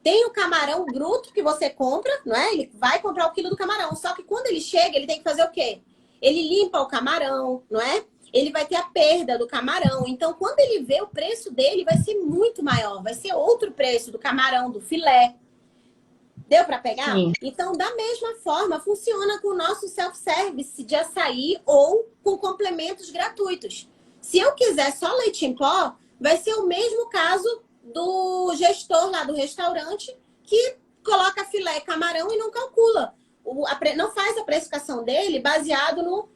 Tem o camarão bruto que você compra, não é? Ele vai comprar o quilo do camarão. Só que quando ele chega, ele tem que fazer o quê? Ele limpa o camarão, não é? Ele vai ter a perda do camarão. Então, quando ele vê o preço dele, vai ser muito maior. Vai ser outro preço do camarão, do filé. Deu para pegar? Sim. Então, da mesma forma, funciona com o nosso self-service de açaí ou com complementos gratuitos. Se eu quiser só leite em pó, vai ser o mesmo caso do gestor lá do restaurante que coloca filé e camarão e não calcula. Não faz a precificação dele baseado no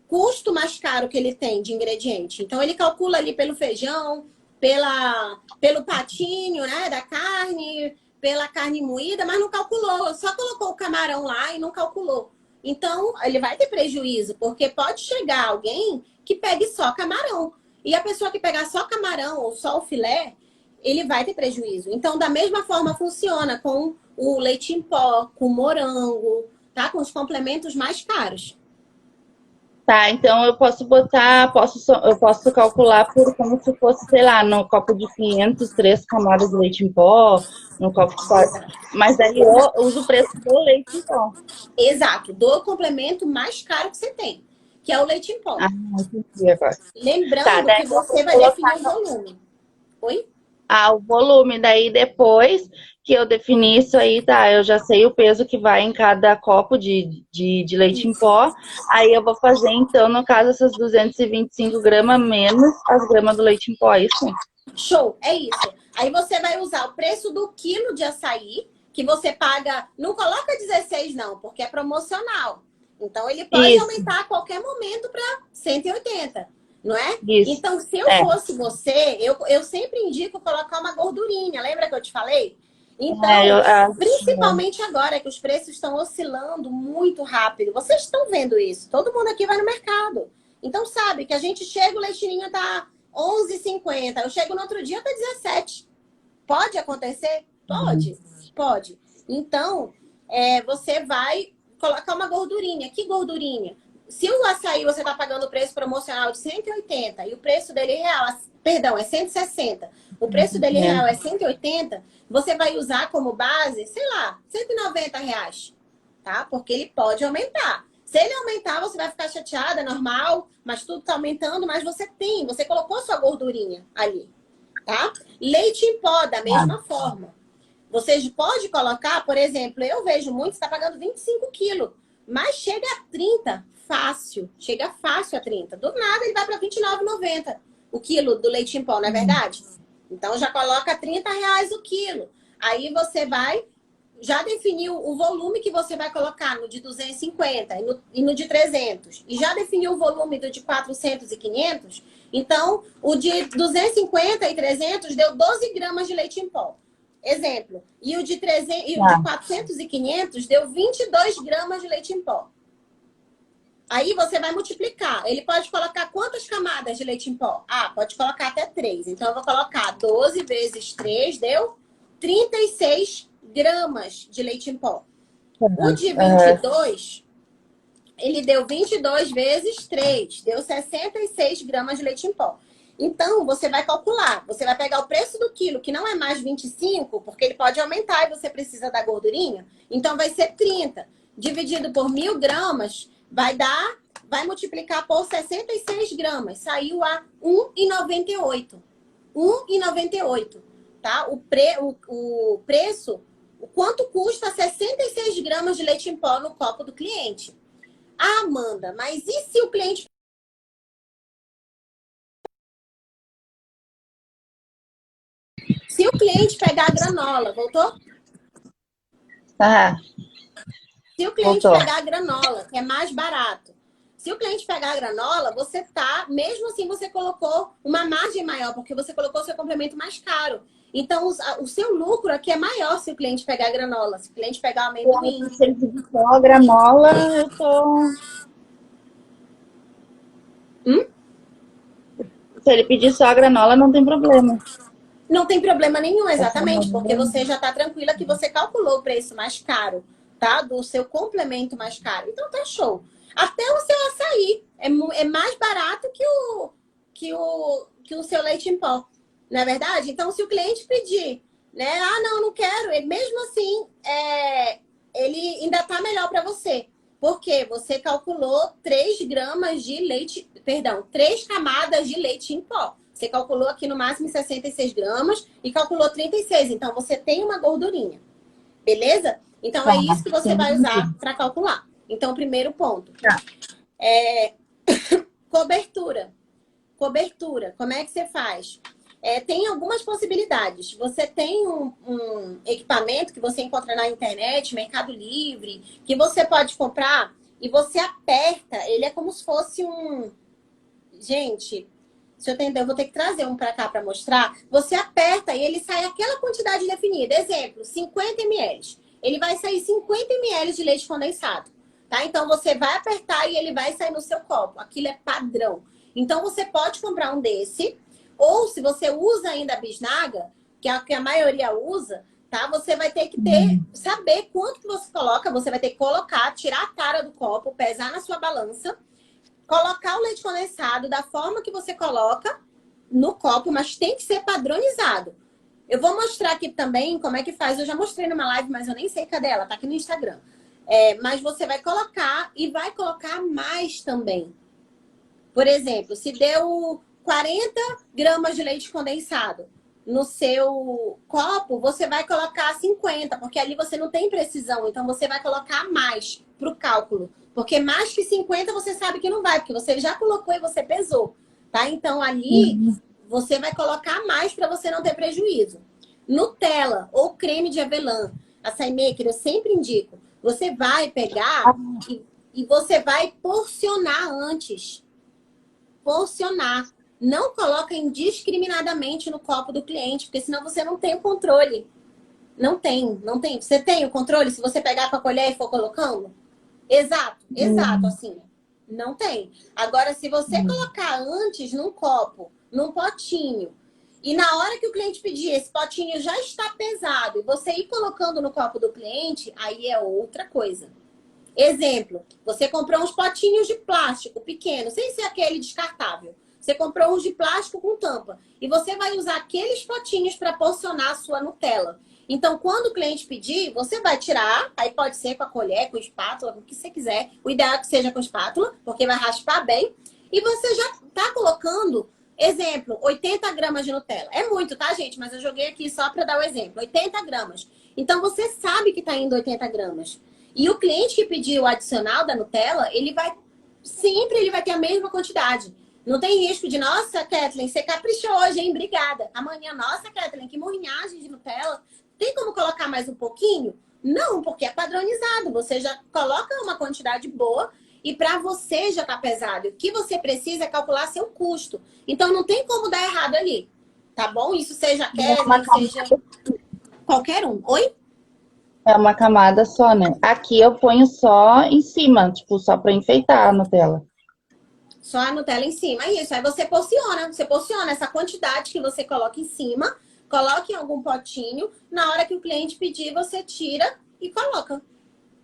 custo mais caro que ele tem de ingrediente. Então, ele calcula ali pelo feijão, pelo patinho, né, da carne, pela carne moída, mas não calculou. Só colocou o camarão lá e não calculou. Então, ele vai ter prejuízo, porque pode chegar alguém que pegue só camarão. E a pessoa que pegar só camarão ou só o filé, ele vai ter prejuízo. Então, da mesma forma, funciona com o leite em pó, com o morango, tá? Com os complementos mais caros. Tá, então eu posso botar, eu posso calcular por como se fosse, sei lá, no copo de 500, 3 camadas de leite em pó, no copo de 4. Mas aí eu uso o preço do leite em pó. Exato, do complemento mais caro que você tem, que é o leite em pó. Ah, entendi agora. Tá, Lembrando daí que eu vou você vai definir colocar o volume. Oi? o volume. Daí depois que eu definir isso aí, tá, eu já sei o peso que vai em cada copo de leite em Isso. pó. Aí eu vou fazer, então, no caso, essas 225 gramas menos as gramas do leite em pó, é isso? Show, é isso. Aí você vai usar o preço do quilo de açaí, que você paga. Não coloca 16, não, porque é promocional. Então ele pode Isso, aumentar a qualquer momento para 180, não é? isso. Então, se eu É, fosse você, eu sempre indico colocar uma gordurinha. Lembra que eu te falei? é, Então, principalmente agora que os preços estão oscilando muito rápido. Vocês estão vendo isso? Todo mundo aqui vai no mercado. Então, sabe que a gente chega, o leitinho tá 11,50. Eu chego no outro dia, tá 17. Pode acontecer? Pode. Pode. Então, você vai colocar uma gordurinha. Que gordurinha? Se o açaí você tá pagando o preço promocional de 180 e o preço dele real, perdão, é 160. O preço dele real é 180, você vai usar como base, sei lá, R$ 190, tá? Porque ele pode aumentar. Se ele aumentar, você vai ficar chateada, é normal, mas tudo tá aumentando, mas você colocou sua gordurinha ali, tá? Leite em pó, da mesma forma. Você pode colocar, por exemplo, eu vejo muito, você tá pagando 25 quilos, mas chega a 30, fácil. Chega fácil a 30. Do nada ele vai para R$ 29,90 o quilo do leite em pó, não é verdade? Então já coloca R$ 30 o quilo. Aí você vai já definiu o volume que você vai colocar no de 250 e no de 300. E já definiu o volume do de 400 e 500. Então, o de 250 e 300 deu 12 gramas de leite em pó. Exemplo. E o de 400 e 500 deu 22 gramas de leite em pó. Aí você vai multiplicar. Ele pode colocar quantas camadas de leite em pó? Ah, pode colocar até 3. Então, eu vou colocar 12 vezes 3, deu 36 gramas de leite em pó. O de 22 ele deu 22 vezes 3, deu 66 gramas de leite em pó. Então, você vai calcular. Você vai pegar o preço do quilo, que não é mais 25, porque ele pode aumentar e você precisa da gordurinha. Então, vai ser 30. Dividido por 1.000 gramas, vai multiplicar por 66 gramas. Saiu a 1,98. 1,98, tá? O preço, o quanto custa 66 gramas de leite em pó no copo do cliente. Ah, Amanda, mas e se o cliente... Se o cliente pegar a granola, voltou? Ah, Se o cliente voltou. pegar a granola, que é mais barato. Se o cliente pegar a granola, mesmo assim você colocou uma margem maior, porque você colocou o seu complemento mais caro. Então, o seu lucro aqui é maior se o cliente pegar a granola, se o cliente pegar o amendoim. Se ele pedir só a granola, eu tô... Se ele pedir só a granola, não tem problema. Não tem problema nenhum, exatamente, porque você já está tranquila que você calculou o preço mais caro, tá? Do seu complemento mais caro. Então tá show. Até o seu açaí é mais barato que o seu leite em pó, não é verdade? Então, se o cliente pedir, né? Ah, não quero. Mesmo assim, ele ainda tá melhor para você. Porque você calculou 3 gramas de leite, perdão, 3 camadas de leite em pó. Você calculou aqui no máximo 66 gramas e calculou 36. Então, você tem uma gordurinha. Beleza? Então, é isso que você vai usar para calcular. Então, primeiro ponto. Cobertura. Cobertura. Como é que você faz? Tem algumas possibilidades. Você tem um equipamento que você encontra na internet, Mercado Livre, que você pode comprar e você aperta. Ele é como se fosse um... Gente... Se eu entender, eu vou ter que trazer um para cá para mostrar. Você aperta e ele sai aquela quantidade definida. Exemplo, 50 ml. Ele vai sair 50 ml de leite condensado. Tá? Então, você vai apertar e ele vai sair no seu copo. Aquilo é padrão. Então, você pode comprar um desse. Ou, se você usa ainda a bisnaga, que é a que a maioria usa, tá? Você vai ter que saber quanto que você coloca. Você vai ter que colocar, tirar a tara do copo, pesar na sua balança. Colocar o leite condensado da forma que você coloca no copo, mas tem que ser padronizado. Eu vou mostrar aqui também como é que faz. Eu já mostrei numa live, mas eu nem sei cadê ela. Tá aqui no Instagram. Mas você vai colocar e vai colocar mais também. Por exemplo, se deu 40 gramas de leite condensado no seu copo, você vai colocar 50, porque ali você não tem precisão. Então, você vai colocar mais pro cálculo. Porque mais que 50 você sabe que não vai, porque você já colocou e você pesou, tá? Então, ali você vai colocar mais para você não ter prejuízo. Nutella ou creme de avelã, açaí maker, eu sempre indico. Você vai pegar e você vai porcionar antes. Porcionar. Não coloca indiscriminadamente no copo do cliente, porque senão você não tem o controle. Não tem. Você tem o controle se você pegar com a colher e for colocando? Exato, assim. Não tem. Agora, se você colocar antes num copo, num potinho, e na hora que o cliente pedir, esse potinho já está pesado, e você ir colocando no copo do cliente, aí é outra coisa. Exemplo, você comprou uns potinhos de plástico pequeno, sem ser aquele descartável. Você comprou uns de plástico com tampa. E você vai usar aqueles potinhos para porcionar a sua Nutella. Então, quando o cliente pedir, você vai tirar, aí pode ser com a colher, com a espátula, com o que você quiser. O ideal é que seja com espátula, porque vai raspar bem. E você já tá colocando, exemplo, 80 gramas de Nutella. É muito, tá, gente? Mas eu joguei aqui só para dar o exemplo. 80 gramas. Então, você sabe que tá indo 80 gramas. E o cliente que pediu o adicional da Nutella, ele vai ter a mesma quantidade. Não tem risco de, nossa, Kathleen, você caprichou hoje, hein? Obrigada. Amanhã, nossa, Kathleen, que morrinhagem de Nutella. Tem como colocar mais um pouquinho? Não, porque é padronizado. Você já coloca uma quantidade boa e para você já tá pesado. O que você precisa é calcular seu custo. Então, não tem como dar errado ali. Tá bom? Isso seja Kathleen, seja qualquer um. Oi? É uma camada só, né? Aqui eu ponho só em cima, tipo, só pra enfeitar a Nutella. Só a Nutella em cima, é isso. Aí você porciona essa quantidade que você coloca em cima, coloca em algum potinho. Na hora que o cliente pedir, você tira e coloca.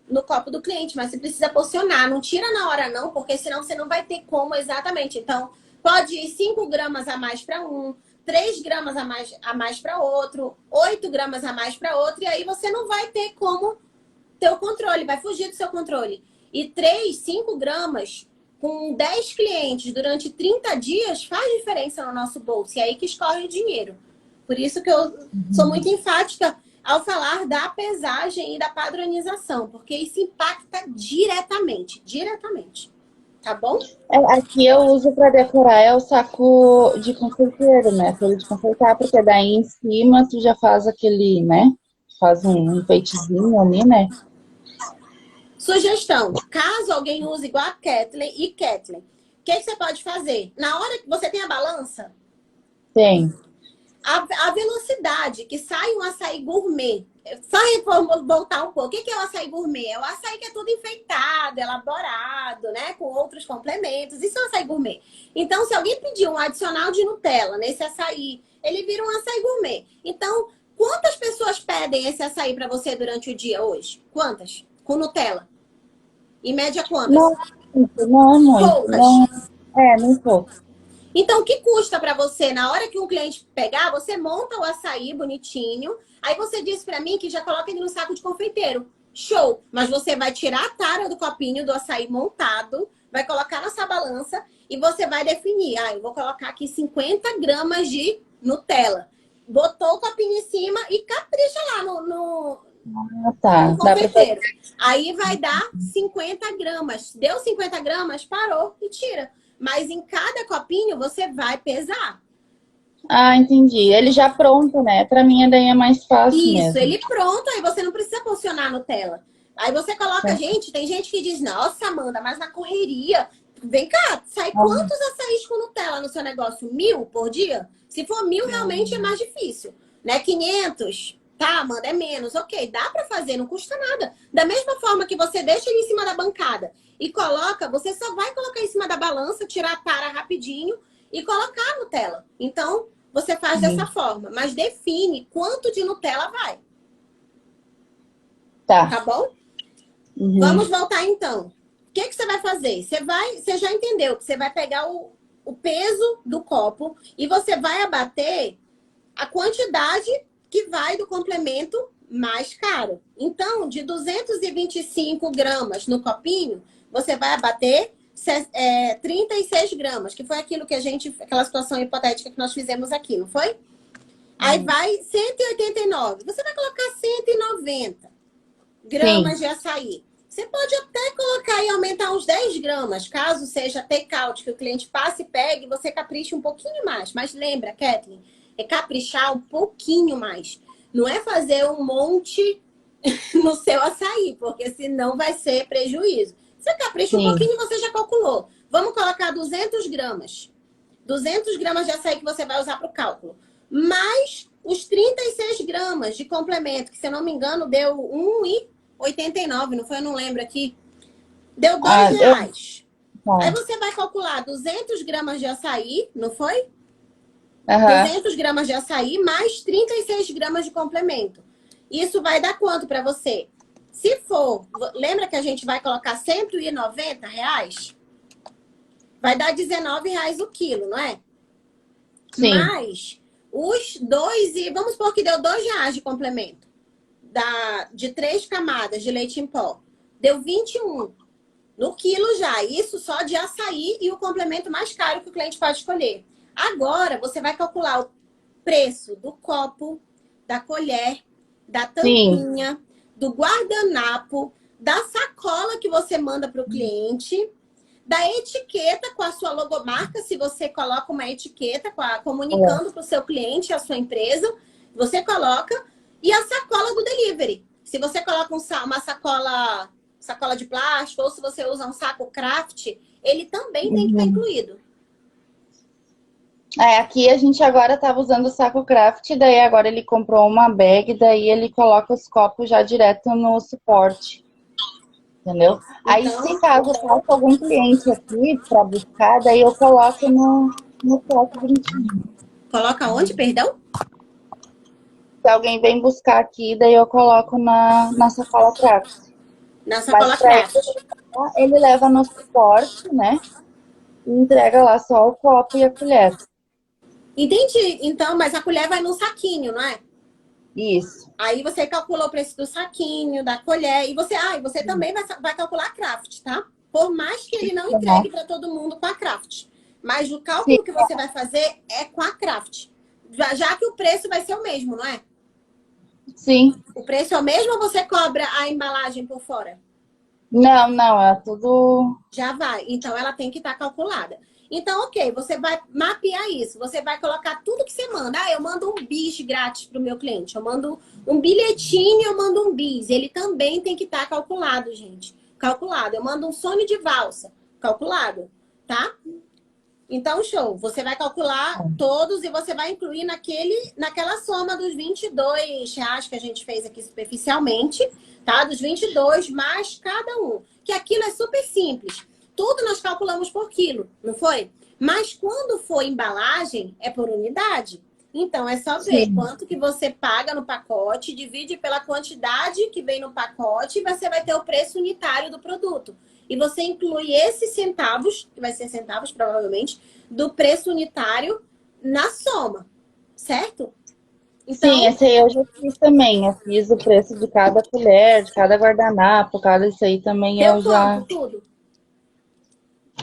no copo do cliente, mas você precisa porcionar. Não tira na hora não, porque senão você não vai ter como exatamente. Então, pode ir 5 gramas a mais para um, 3 gramas a mais para outro, 8 gramas a mais para outro, e aí você não vai ter como ter o controle, vai fugir do seu controle. E 3, 5 gramas com 10 clientes durante 30 dias faz diferença no nosso bolso. E é aí que escorre o dinheiro. Por isso que eu sou muito enfática ao falar da pesagem e da padronização, porque isso impacta diretamente, diretamente. Tá bom? Aqui eu uso para decorar é o saco de confeiteiro, né? Aquele de confeitar, porque daí em cima tu já faz aquele, né? Faz um enfeitezinho ali, né? Sugestão: caso alguém use igual a Kathleen e Kathleen, o que você pode fazer? Na hora que você tem a balança, Tem. a velocidade que sai um açaí gourmet. Só vamos voltar um pouco. O que é o açaí gourmet? É o açaí que é todo enfeitado, elaborado, né? Com outros complementos. Isso é um açaí gourmet. Então, se alguém pedir um adicional de Nutella nesse açaí, ele vira um açaí gourmet. Então, quantas pessoas pedem esse açaí para você durante o dia hoje? Quantas? Com Nutella? Em média, quantas? Não é muito. Poucas. Não, muito pouco. Então, o que custa para você, na hora que um cliente pegar, você monta o açaí bonitinho, aí você diz para mim que já coloca ele no saco de confeiteiro. Show! Mas você vai tirar a tara do copinho do açaí montado, vai colocar na sua balança e você vai definir. Eu vou colocar aqui 50 gramas de Nutella. Botou o copinho em cima e capricha lá no Tá. confeiteiro. Aí vai dar 50 gramas. Deu 50 gramas, parou e tira. Mas em cada copinho você vai pesar. Entendi. Ele já pronto, né? Pra mim daí é mais fácil Isso, mesmo. ele pronto, aí você não precisa porcionar a Nutella. Aí você coloca, gente, tem gente que diz, nossa, Amanda, mas na correria. Vem cá, sai quantos açaís com Nutella no seu negócio? 1000 por dia? Se for 1000, realmente é mais difícil. Né? 500, tá, Amanda, é menos. Ok, dá pra fazer, não custa nada. Da mesma forma que você deixa ele em cima da bancada e coloca, você só vai colocar em cima da balança, tirar a tara rapidinho e colocar a Nutella. Então, você faz dessa forma, mas define quanto de Nutella vai. Tá bom? Uhum. Vamos voltar então. O que você vai fazer? Você já entendeu que você vai pegar o peso do copo e você vai abater a quantidade que vai do complemento mais caro. Então, de 225 gramas no copinho, você vai abater 36 gramas, que foi aquilo que aquela situação hipotética que nós fizemos aqui, não foi? Aí vai 189. Você vai colocar 190 gramas de açaí. Você pode até colocar e aumentar uns 10 gramas, caso seja take-out, que o cliente passe e pegue e você capriche um pouquinho mais. Mas lembra, Kathleen, é caprichar um pouquinho mais. Não é fazer um monte no seu açaí, porque senão vai ser prejuízo. Você capricha um pouquinho e você já calculou. Vamos colocar 200 gramas. 200 gramas de açaí que você vai usar para o cálculo. Mais os 36 gramas de complemento, que se eu não me engano deu R$1,89, não foi? Eu não lembro aqui. Deu R$2. Aí você vai calcular 200 gramas de açaí, não foi? 200 gramas de açaí mais 36 gramas de complemento. Isso vai dar quanto para você? Se for, lembra que a gente vai colocar R$190? Vai dar R$19 o quilo, não é? Sim. Mas os dois, e vamos supor que deu R$2 de complemento. De 3 camadas de leite em pó. Deu 21 no quilo já. Isso só de açaí e o complemento mais caro que o cliente pode escolher. Agora, você vai calcular o preço do copo, da colher, da tampinha, do guardanapo, da sacola que você manda para o cliente, da etiqueta com a sua logomarca, se você coloca uma etiqueta comunicando para o seu cliente, a sua empresa, você coloca, e a sacola do delivery. Se você coloca uma sacola de plástico, ou se você usa um saco craft, ele também tem que estar incluído. Aqui a gente agora estava usando o saco craft, daí agora ele comprou uma bag, daí ele coloca os copos já direto no suporte. Entendeu? Então, aí, se caso eu faça algum cliente aqui para buscar, daí eu coloco no saco bonitinho. Coloca onde, perdão? Se alguém vem buscar aqui, daí eu coloco na sacola craft. Na Mas sacola para craft. ele leva no suporte, né? E entrega lá só o copo e a colher. Entendi. Então, mas a colher vai num saquinho, não é? Isso. Aí você calcula o preço do saquinho, da colher. E você também vai calcular a craft, tá? Por mais que ele não entregue Uhum. para todo mundo com a craft. Mas o Sim, cálculo que você vai fazer é com a craft. Já que o preço vai ser o mesmo, não é? sim. O preço é o mesmo ou você cobra a embalagem por fora? Não, não, é tudo. Já vai. Então, ela tem que estar calculada. Então, ok, você vai mapear isso. Você vai colocar tudo que você manda. Ah, eu mando um bis grátis para o meu cliente. Eu mando um bilhetinho, eu mando um bis. Ele também tem que estar calculado, gente. Calculado. Eu mando um sonho de valsa. Calculado, tá? Então, show. Você vai calcular todos e você vai incluir naquela soma dos R$ 22 que a gente fez aqui superficialmente, tá? Dos 22 mais cada um. Que aquilo é super simples. Tudo nós calculamos por quilo, não foi? Mas quando for embalagem, é por unidade. Então, é só ver Sim. quanto que você paga no pacote, divide pela quantidade que vem no pacote e você vai ter o preço unitário do produto. E você inclui esses centavos, que vai ser centavos provavelmente, do preço unitário na soma, certo? Sim, Então, esse aí eu já fiz também. Eu fiz o preço de cada colher, de cada guardanapo, cada isso aí também deu eu quanto já. tudo?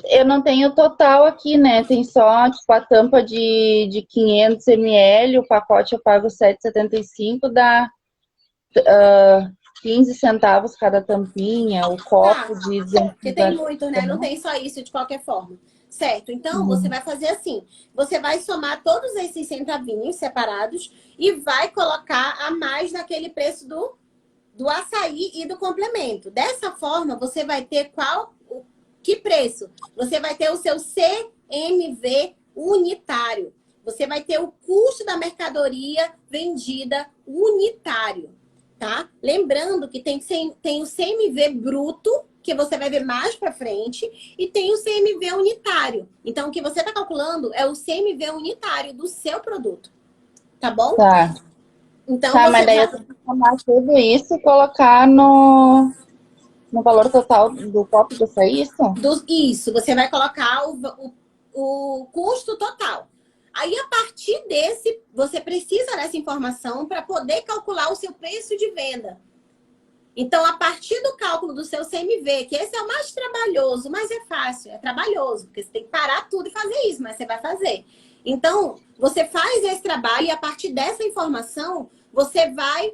Eu não tenho total aqui, né? Tem só, tipo, a tampa de 500 ml, o pacote eu pago 7,75, dá 15 centavos cada tampinha, o Tá, copo de 200 porque tem ml muitos, né? Não também. tem só isso de qualquer forma. Certo, então você Uhum. vai fazer assim: você vai somar todos esses centavinhos separados e vai colocar a mais naquele preço do açaí e do complemento. Dessa forma, você vai ter que preço? Você vai ter o seu CMV unitário. Você vai ter o custo da mercadoria vendida unitário, tá? Lembrando que tem o CMV bruto, que você vai ver mais para frente, e tem o CMV unitário. Então, o que você está calculando é o CMV unitário do seu produto, tá bom? Tá. Então, Tá, mas você daí eu já tenho que somar tudo isso e colocar no valor total do copo de açaí, isso? Isso, você vai colocar o custo total. Aí, a partir desse, você precisa dessa informação para poder calcular o seu preço de venda. Então, a partir do cálculo do seu CMV, que esse é o mais trabalhoso, mas é fácil, é trabalhoso, porque você tem que parar tudo e fazer isso, mas você vai fazer. Então, você faz esse trabalho e a partir dessa informação, você vai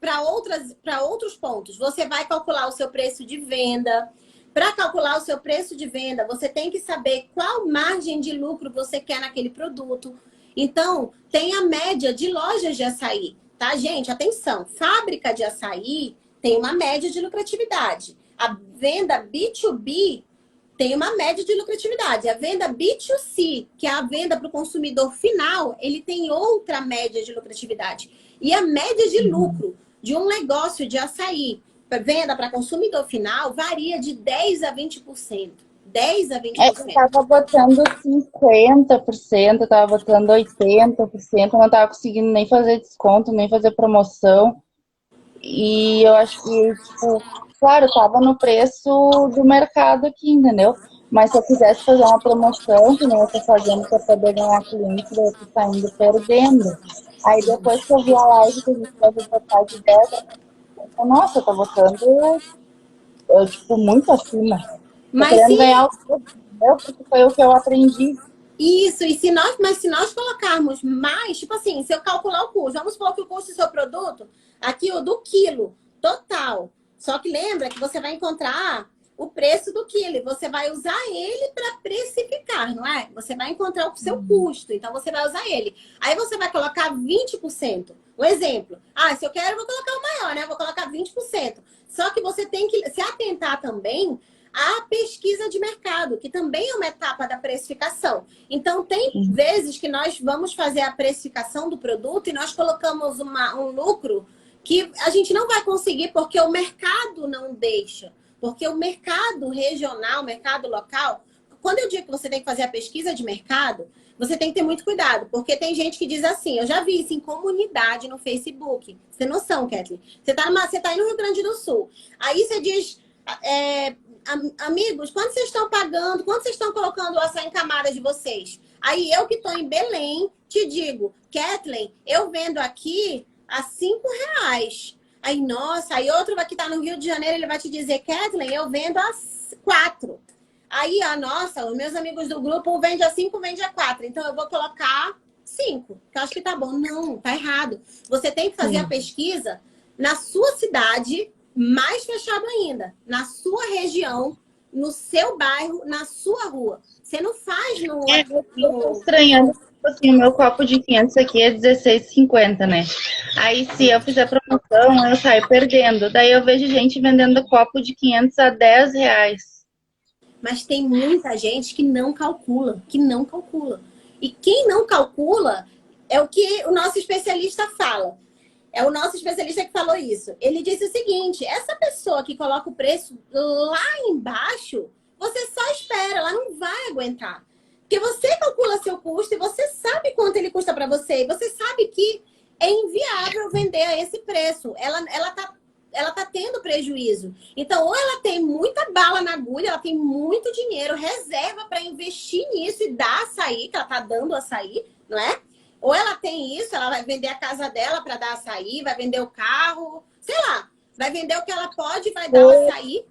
para outros pontos. Você vai calcular o seu preço de venda. Para calcular o seu preço de venda, você tem que saber qual margem de lucro você quer naquele produto. Então, tem a média de lojas de açaí, tá, gente? Atenção, fábrica de açaí tem uma média de lucratividade. A venda B2B tem uma média de lucratividade. A venda B2C, que é a venda para o consumidor final, ele tem outra média de lucratividade. E a média de lucro de um negócio de açaí, venda para consumidor final, varia de 10 a 20%. 10 a É, eu 20%. tava botando 50%, eu tava botando 80%, eu não tava conseguindo nem fazer desconto, nem fazer promoção. E eu acho que, tipo, claro, tava no preço do mercado aqui, entendeu? Mas se eu quisesse fazer uma promoção, que nem eu tô fazendo para poder ganhar cliente, daí eu tô saindo perdendo. Aí depois que eu vi a live que a gente vai botar de 10, eu falei, nossa, eu tô botando, tipo, muito acima. Tô Mas querendo ganhar se o dobro, entendeu? Porque foi o que eu aprendi. isso, mas se nós colocarmos mais, tipo assim, se eu calcular o custo, vamos supor que o custo do seu produto, aqui o do quilo, total. Só que lembra que você vai encontrar o preço do quilo, e você vai usar ele para precificar, não é? Você vai encontrar o seu custo, então você vai usar ele. Aí você vai colocar 20%. Um exemplo. Ah, se eu quero, eu vou colocar o maior, né? Eu vou colocar 20%. Só que você tem que se atentar também à pesquisa de mercado, que também é uma etapa da precificação. Então, tem vezes que nós vamos fazer a precificação do produto e nós colocamos um lucro que a gente não vai conseguir porque o mercado não deixa. Porque o mercado regional, o mercado local, quando eu digo que você tem que fazer a pesquisa de mercado, você tem que ter muito cuidado, porque tem gente que diz assim, eu já vi isso em comunidade no Facebook. Você tem noção, Kathleen? Você tá aí no Rio Grande do Sul. Aí você diz, amigos, quanto vocês estão pagando? Quanto vocês estão colocando o açaí em camadas de vocês? Aí eu que estou em Belém, te digo, Kathleen, eu vendo aqui a R$ 5. Aí, nossa, aí outro que tá no Rio de Janeiro, ele vai te dizer, Kathleen, eu vendo a 4. Aí, nossa, os meus amigos do grupo, um vende a 5, vende a 4. Então, eu vou colocar 5, que eu acho que tá bom. Não, tá errado. Você tem que fazer a pesquisa na sua cidade, mais fechado ainda, na sua região, no seu bairro, na sua rua. Você não faz no... Eu tô estranhando, tipo assim, o meu copo de 500 aqui é 16,50, né? Aí, se eu fizer promoção, eu saio perdendo. Daí eu vejo gente vendendo copo de 500 a R$ 10. Mas tem muita gente que não calcula, E quem não calcula é o que o nosso especialista fala. É o nosso especialista que falou isso. Ele disse o seguinte, essa pessoa que coloca o preço lá embaixo, você só espera, ela não vai aguentar. Porque você calcula seu custo e você sabe quanto ele custa para você. E você sabe que é inviável vender a esse preço. Ela tá tendo prejuízo. Então, ou ela tem muita bala na agulha, ela tem muito dinheiro, reserva para investir nisso e dar açaí, que ela tá dando açaí, não é? Ou ela tem isso, ela vai vender a casa dela para dar açaí, vai vender o carro, sei lá, vai vender o que ela pode, vai dar o açaí.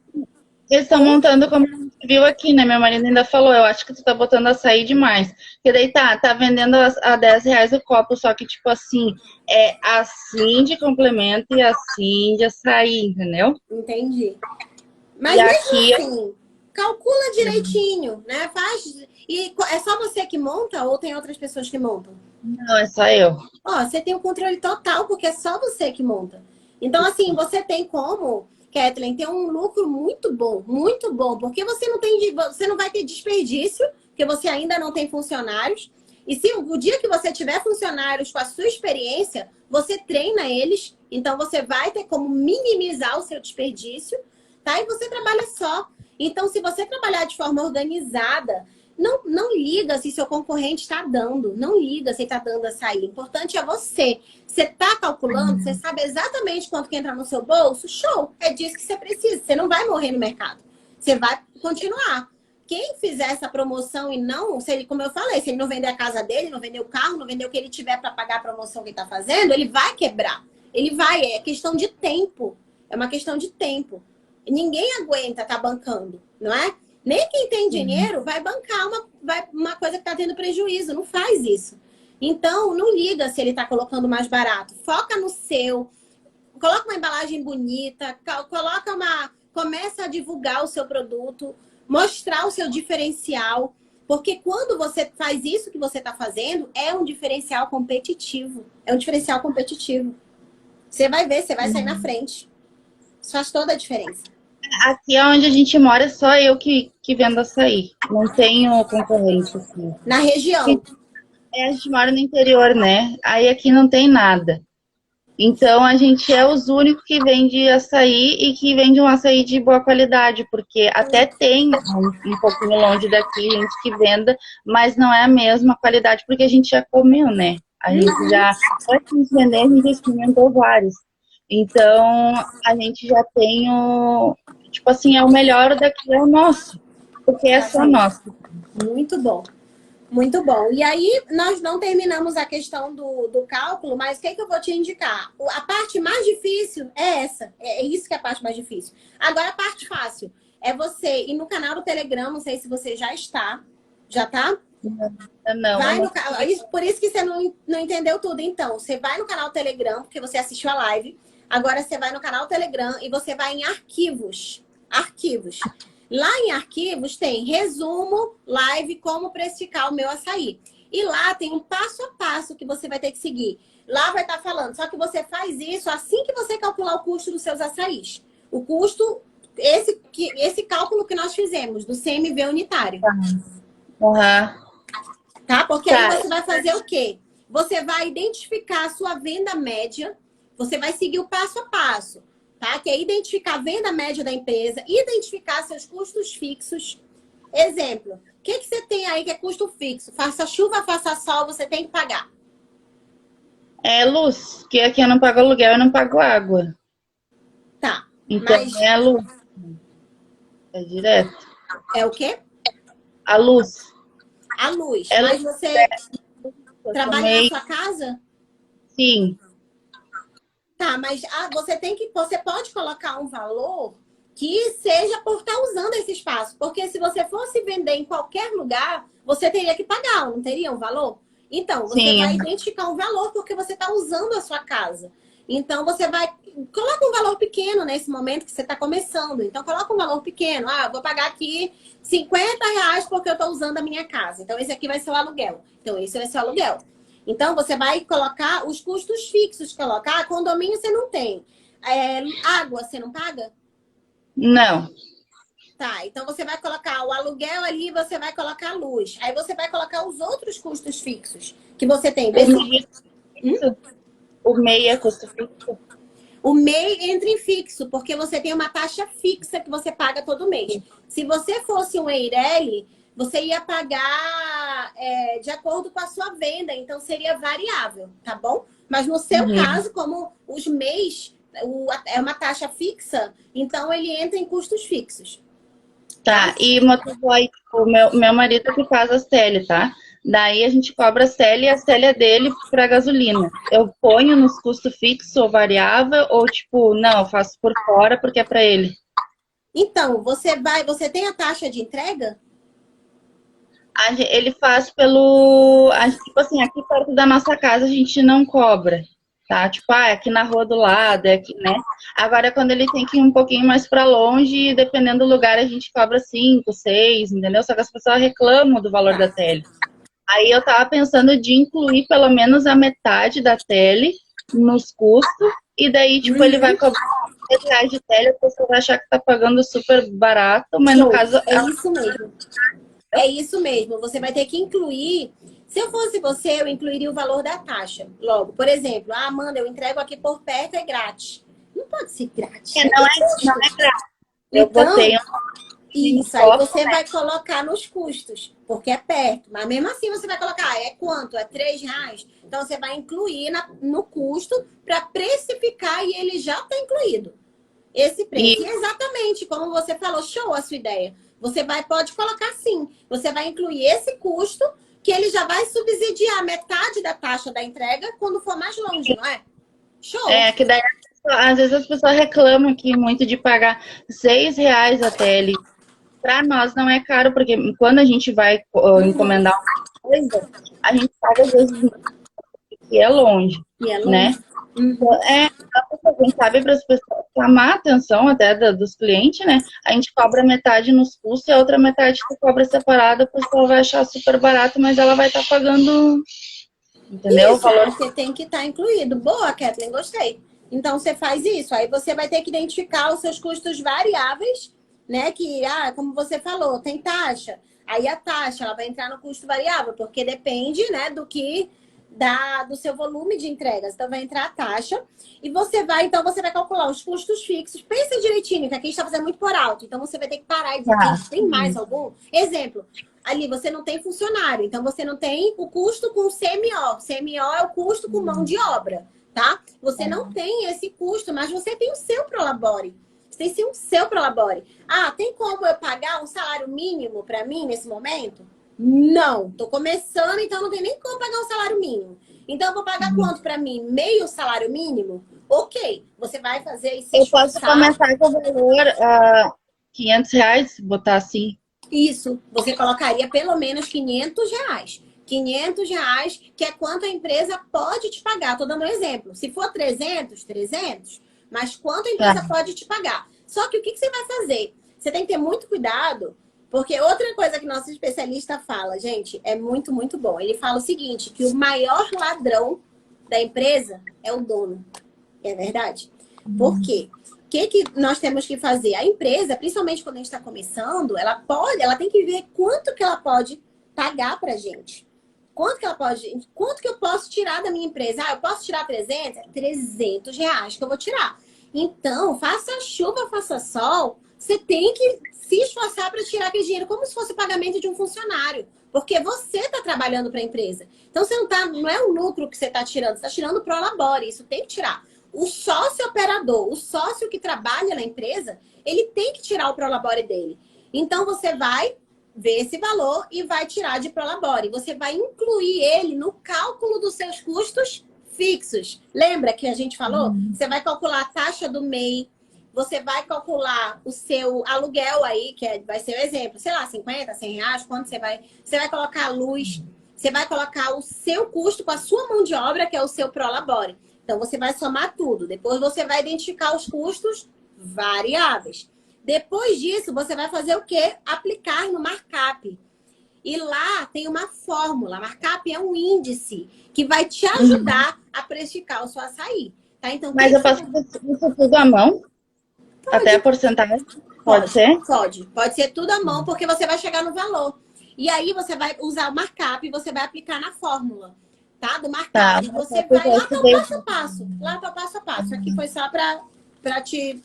Eles estão montando como a gente viu aqui, né? Meu marido ainda falou, eu acho que tu tá botando açaí demais. Porque daí tá vendendo a R$ 10 o copo, só que tipo assim, é assim de complemento e assim de açaí, entendeu? Entendi. Mas E mesmo aqui, assim, calcula direitinho, né? Faz. E é só você que monta ou tem outras pessoas que montam? não, é só eu. Ó, você tem o controle total, porque é só você que monta. Então, assim, você tem como, Kathleen, ter um lucro muito bom, porque você não vai ter desperdício, porque você ainda não tem funcionários. E se o dia que você tiver funcionários com a sua experiência, você treina eles, então você vai ter como minimizar o seu desperdício, tá? E você trabalha só. Então, se você trabalhar de forma organizada, não liga se seu concorrente está dando. Não liga se está dando açaí. O importante é você. Você está calculando, você sabe exatamente quanto que entra no seu bolso? Show! É disso que você precisa. Você não vai morrer no mercado. Você vai continuar. Quem fizer essa promoção e não, se ele, como eu falei, se ele não vender a casa dele, não vender o carro, não vender o que ele tiver para pagar a promoção que ele está fazendo, ele vai quebrar. Ele vai, é questão de tempo. É uma questão de tempo. Ninguém aguenta estar bancando, não é? Nem quem tem dinheiro vai bancar uma coisa que está tendo prejuízo. Não faz isso. Então, não liga se ele está colocando mais barato. Foca no seu. Coloca uma embalagem bonita. Começa a divulgar o seu produto. Mostrar o seu diferencial. Porque quando você faz isso que você está fazendo, é um diferencial competitivo. É um diferencial competitivo. Você vai ver, você vai sair na frente. Isso faz toda a diferença. Aqui onde a gente mora, é só eu que vendo açaí. Não tenho concorrente aqui. Na região. A gente mora no interior, né? Aí aqui não tem nada. Então a gente é os únicos que vende açaí e que vende um açaí de boa qualidade, porque até tem um pouquinho longe daqui gente que venda, mas não é a mesma qualidade, porque a gente já comeu, né? A gente já, antes de vender, a gente já experimentou vários. Então a gente já tem o, tipo assim, é o melhor daqui, é o nosso, porque é só nosso. Muito bom. Muito bom. E aí, nós não terminamos a questão do cálculo, mas o que eu vou te indicar? A parte mais difícil é essa. É isso que é a parte mais difícil. Agora, a parte fácil é você ir no canal do Telegram, não sei se você já está. Já tá? Não. Vai no, por isso que você não entendeu tudo. Então, você vai no canal Telegram, porque você assistiu a live. Agora, você vai no canal Telegram e você vai em arquivos. Arquivos. Lá em arquivos tem resumo, live, como precificar o meu açaí. E lá tem um passo a passo que você vai ter que seguir. Lá vai estar falando, só que você faz isso assim que você calcular o custo dos seus açaís. O custo, esse cálculo que nós fizemos, do CMV unitário. Tá? Porque aí você vai fazer o quê? Você vai identificar a sua venda média, você vai seguir o passo a passo. Tá? Que é identificar a venda média da empresa, identificar seus custos fixos. Exemplo, que você tem aí que é custo fixo? Faça chuva, faça sol, você tem que pagar. É luz, que aqui eu não pago aluguel, eu não pago água. Tá. Então Mas é a luz, é direto. é o quê? A luz. A luz. É Mas luz, você eu trabalha na tomei, sua casa? sim. Tá, mas você pode colocar um valor que seja por estar usando esse espaço. Porque se você fosse vender em qualquer lugar, você teria que pagar, não teria um valor? Então, você Sim, vai identificar um valor porque você está usando a sua casa. Então, você vai... Coloca um valor pequeno nesse momento que você está começando. Então, coloca um valor pequeno. Ah, eu vou pagar aqui R$ 50 porque eu estou usando a minha casa. Então, esse aqui vai ser o aluguel. Então, esse vai ser o aluguel. Então, você vai colocar os custos fixos. Colocar, condomínio você não tem. Água você não paga? não. Tá, então você vai colocar o aluguel ali, você vai colocar a luz. Aí você vai colocar os outros custos fixos que você tem. O MEI é fixo. O MEI é custo fixo. O MEI entra em fixo, porque você tem uma taxa fixa que você paga todo mês. Se você fosse um Eireli, você ia pagar de acordo com a sua venda, então seria variável, tá bom? Mas no seu caso, como os MEIs é uma taxa fixa, então ele entra em custos fixos. Tá, e motoboy, o meu marido que faz a CL, tá? Daí a gente cobra a CL e a CL é dele pra gasolina. Eu ponho nos custos fixos ou variável, ou tipo, não, eu faço por fora porque é pra ele. Então, você tem a taxa de entrega? Ele faz tipo assim, aqui perto da nossa casa a gente não cobra, tá? Tipo, é aqui na rua do lado, é aqui, né? Agora, quando ele tem que ir um pouquinho mais pra longe, dependendo do lugar, a gente cobra 5, 6, entendeu? Só que as pessoas reclamam do valor da tele. Aí eu tava pensando de incluir pelo menos a metade da tele nos custos, e daí, tipo, ele vai cobrar R$ 10 de tele, a pessoa vai achar que tá pagando super barato, mas no Show. caso... É isso mesmo. É isso mesmo. Você vai ter que incluir. Se eu fosse você, eu incluiria o valor da taxa. Logo, por exemplo, Amanda, eu entrego aqui por perto, é grátis. Não pode ser grátis. Não é grátis. Eu Então, botei isso, aí você vai colocar nos custos, porque é perto. Mas mesmo assim você vai colocar, é quanto? É R$ 3? Então você vai incluir no custo para precificar e ele já está incluído. Esse preço. E exatamente como você falou, show a sua ideia. Você pode colocar sim. Você vai incluir esse custo, que ele já vai subsidiar metade da taxa da entrega quando for mais longe, não é? Show. Que daí às vezes as pessoas reclamam aqui muito de pagar R$ 6 a tele. Para nós não é caro, porque quando a gente vai encomendar uma coisa, a gente paga às vezes que é longe, E é longe. né? Então, a gente sabe para as pessoas chamar a atenção até dos clientes, né? A gente cobra metade nos custos e a outra metade tu cobra separada, a pessoa vai achar super barato, mas ela vai estar pagando, entendeu? Isso, O valor. porque tem que estar incluído. Boa, Kathleen, gostei. Então você faz isso. Aí você vai ter que identificar os seus custos variáveis, né? Que, como você falou, tem taxa. Aí a taxa ela vai entrar no custo variável, porque depende, né, do seu volume de entregas. Então vai entrar a taxa e você vai calcular os custos fixos. Pensa direitinho, que aqui a gente está fazendo muito por alto. Então você vai ter que parar e dizer, gente, tem mais algum? Exemplo, ali você não tem funcionário, então você não tem o custo com CMO. CMO é o custo com mão de obra, tá? Você não tem esse custo, mas você tem o seu Prolabore. Você tem sim o seu Prolabore. Tem como eu pagar um salário mínimo para mim nesse momento? Não, tô começando, então não tem nem como pagar um salário mínimo. Então eu vou pagar quanto para mim? Meio salário mínimo? Ok, você vai fazer isso. Eu posso começar com o valor R$ 500, botar assim. Isso, você colocaria pelo menos R$ 500. R$ 500, que é quanto a empresa pode te pagar. Tô dando um exemplo. Se for 300, mas quanto a empresa pode te pagar. Só que o que você vai fazer? Você tem que ter muito cuidado, porque outra coisa que nosso especialista fala, gente, é muito, muito bom. Ele fala o seguinte, que o maior ladrão da empresa é o dono. É verdade? Por quê? O que nós temos que fazer? A empresa, principalmente quando a gente está começando, ela tem que ver quanto que ela pode pagar pra gente. Quanto que eu posso tirar da minha empresa? Eu posso tirar 300? R$ 300 que eu vou tirar. Então, faça chuva, faça sol, você tem que se esforçar para tirar aquele dinheiro como se fosse o pagamento de um funcionário. Porque você está trabalhando para a empresa. Então, não é o lucro que você está tirando, você está tirando o Prolabore. Isso tem que tirar. O sócio operador, o sócio que trabalha na empresa, ele tem que tirar o Prolabore dele. Então, você vai ver esse valor e vai tirar de Prolabore. Você vai incluir ele no cálculo dos seus custos fixos. Lembra que a gente falou? Você vai calcular a taxa do MEI, você vai calcular o seu aluguel aí, vai ser o exemplo, sei lá, 50, 100 reais, quanto você vai colocar a luz, você vai colocar o seu custo com a sua mão de obra, que é o seu Prolabore. Então, você vai somar tudo. Depois, você vai identificar os custos variáveis. Depois disso, você vai fazer o quê? Aplicar no markup. E lá tem uma fórmula. Markup é um índice que vai te ajudar a precificar o seu açaí. Tá? Então, Mas eu posso fazer isso tudo à mão? Pode. Até a porcentagem? Pode ser? Pode ser tudo à mão, porque você vai chegar no valor. E aí, você vai usar o markup e você vai aplicar na fórmula. Tá? Do markup. Tá, Você vai lá para o passo a passo. Lá para o passo a passo. Aqui foi só para te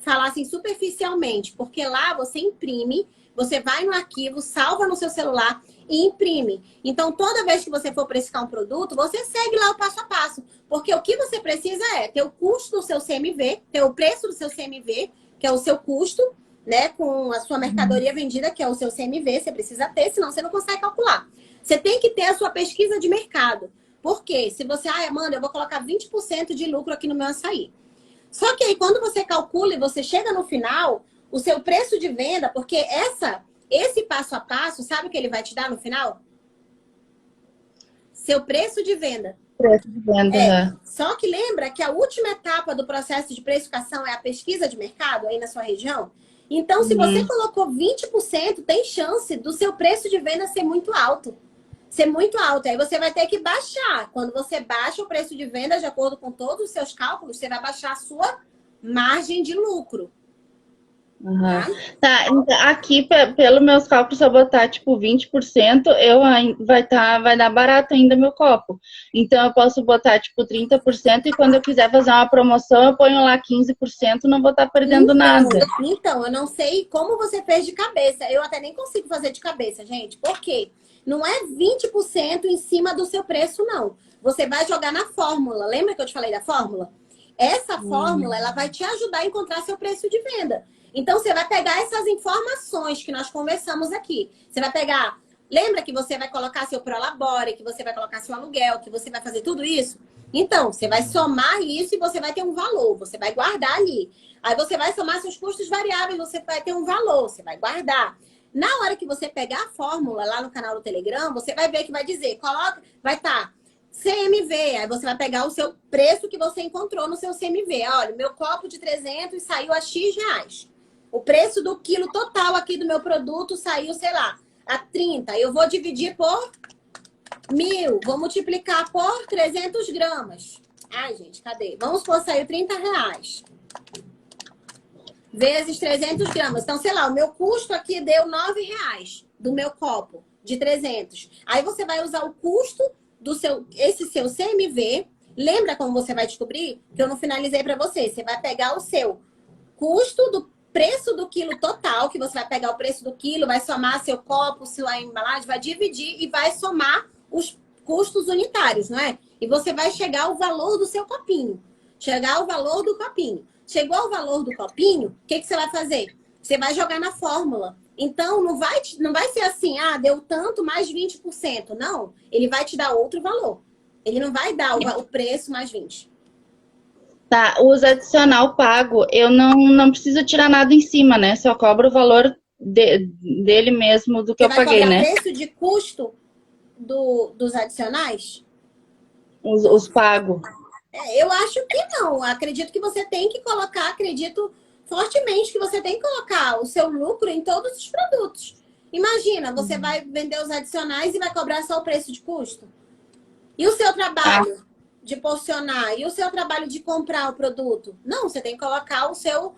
falar assim superficialmente. Porque lá você imprime, você vai no arquivo, salva no seu celular e imprime. Então, toda vez que você for precificar um produto, você segue lá o passo a passo. Porque o que você precisa é ter o custo do seu CMV, ter o preço do seu CMV, que é o seu custo, né? Com a sua mercadoria vendida, que é o seu CMV, você precisa ter, senão você não consegue calcular. Você tem que ter a sua pesquisa de mercado. Por quê? Se você, Amanda, eu vou colocar 20% de lucro aqui no meu açaí. Só que aí, quando você calcula e você chega no final, o seu preço de venda, porque esse passo a passo, sabe o que ele vai te dar no final? Seu preço de venda. Preço de venda. Só que lembra que a última etapa do processo de precificação é a pesquisa de mercado aí na sua região? Então, se você colocou 20%, tem chance do seu preço de venda ser muito alto. Aí você vai ter que baixar. Quando você baixa o preço de venda, de acordo com todos os seus cálculos, você vai baixar a sua margem de lucro. Tá, então, aqui, pelos meus cálculos, se eu botar, tipo, 20%, vai dar barato ainda meu copo. Então, eu posso botar, tipo, 30% e quando eu quiser fazer uma promoção, eu ponho lá 15%, não vou estar perdendo nada. Então, eu não sei como você fez de cabeça. Eu até nem consigo fazer de cabeça, gente. Por quê? Não é 20% em cima do seu preço, não. Você vai jogar na fórmula. Lembra que eu te falei da fórmula? Essa fórmula, ela vai te ajudar a encontrar seu preço de venda. Então, você vai pegar essas informações que nós conversamos aqui. Você vai pegar... Lembra que você vai colocar seu Prolabore, que você vai colocar seu aluguel, que você vai fazer tudo isso? Então, você vai somar isso e você vai ter um valor. Você vai guardar ali. Aí, você vai somar seus custos variáveis, você vai ter um valor. Você vai guardar. Na hora que você pegar a fórmula lá no canal do Telegram, você vai ver que vai dizer... Vai estar... CMV, aí você vai pegar o seu preço que você encontrou no seu CMV. Olha, meu copo de 300 saiu a X reais. O preço do quilo total aqui do meu produto saiu, sei lá, a 30. Eu vou dividir por 1.000. Vou multiplicar por 300 gramas. Ai, gente, cadê? Vamos supor, saiu 30 reais. Vezes 300 gramas. Então, sei lá, o meu custo aqui deu 9 reais do meu copo de 300. Aí você vai usar o custo esse seu CMV. Lembra como você vai descobrir? Que eu não finalizei para você. Você vai pegar o seu custo do preço do quilo total, que você vai pegar o preço do quilo, vai somar seu copo, sua embalagem, vai dividir e vai somar os custos unitários, não é? E você vai chegar ao valor do seu copinho. Chegar ao valor do copinho. Chegou ao valor do copinho, o que você vai fazer? Você vai jogar na fórmula. Então, não vai ser assim, deu tanto mais 20%. Não, ele vai te dar outro valor. Ele não vai dar o preço mais 20%. Tá, os adicional pago, eu não preciso tirar nada em cima, né? Só cobro o valor dele mesmo do que eu paguei, né? Você vai cobrar preço de custo dos adicionais? Os pagos. Eu acho que não. Acredito que você tem que colocar, acredito fortemente que você tem que colocar o seu lucro em todos os produtos. Imagina, você vai vender os adicionais e vai cobrar só o preço de custo. E o seu trabalho de porcionar? E o seu trabalho de comprar o produto? Não, você tem que colocar o seu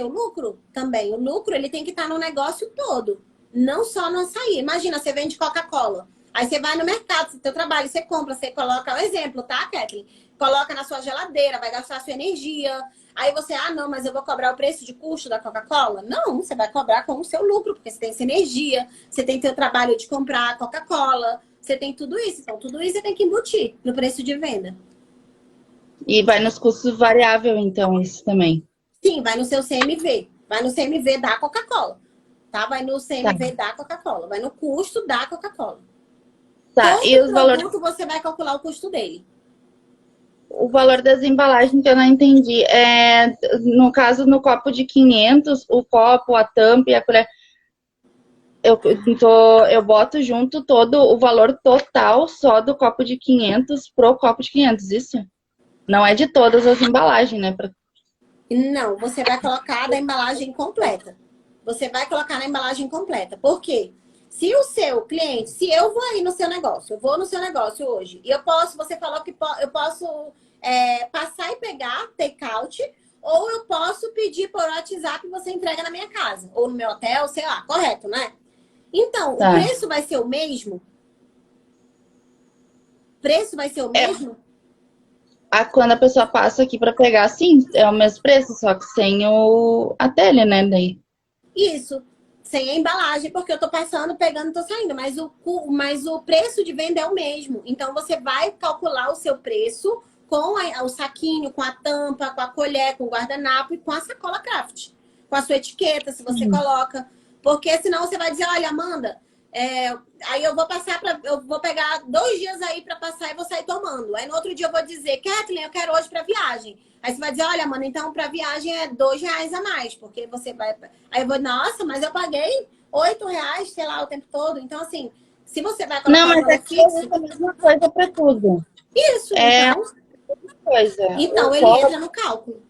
lucro também. O lucro, ele tem que estar no negócio todo. Não só no açaí. Imagina, você vende Coca-Cola. Aí você vai no mercado, seu trabalho, você compra, você coloca... Um exemplo, tá, Kathleen? coloca na sua geladeira, vai gastar sua energia. Aí você, não, mas eu vou cobrar o preço de custo da Coca-Cola? Não, você vai cobrar com o seu lucro, porque você tem essa energia, você tem teu trabalho de comprar a Coca-Cola, você tem tudo isso. Então, tudo isso você tem que embutir no preço de venda. E vai nos custos variável, então, isso também. Sim, vai no seu CMV. Vai no CMV da Coca-Cola. Tá? Vai no CMV da Coca-Cola. Vai no custo da Coca-Cola. Tá, e os Todo valores... produto você vai calcular o custo dele. O valor das embalagens que eu não entendi. No caso, no copo de 500, o copo, a tampa e a colher... Eu boto junto todo o valor total só do copo de 500 pro copo de 500, isso? Não é de todas as embalagens, né? Não, você vai colocar da embalagem completa. Você vai colocar na embalagem completa. Por quê? Se o seu cliente, se eu vou aí no seu negócio, eu vou no seu negócio hoje, e você falou que eu posso passar e pegar, take out, ou eu posso pedir por WhatsApp e você entrega na minha casa, ou no meu hotel, sei lá, correto, né? Então, Tá. o preço vai ser o mesmo? O preço vai ser o mesmo? Quando a pessoa passa aqui para pegar, sim, é o mesmo preço, só que sem a tele, né? Daí. Isso. Sem a embalagem, porque eu tô passando, pegando e tô saindo. Mas o preço de venda é o mesmo. Então, você vai calcular o seu preço com o saquinho, com a tampa, com a colher, com o guardanapo e com a sacola craft. Com a sua etiqueta, se você coloca. Porque senão você vai dizer, olha, Amanda, aí eu vou pegar 2 dias aí para passar e vou sair tomando. Aí no outro dia eu vou dizer, Kathleen, eu quero hoje para viagem. Aí você vai dizer, olha, Amanda, então para viagem é R$2 a mais, porque você vai... Aí eu vou, nossa, mas eu paguei R$8, sei lá, o tempo todo. Então, assim, se você vai colocar Não, mas valor aqui é fixo... a mesma coisa para tudo. Isso, É então... a mesma coisa. Então, O ele copo entra no cálculo.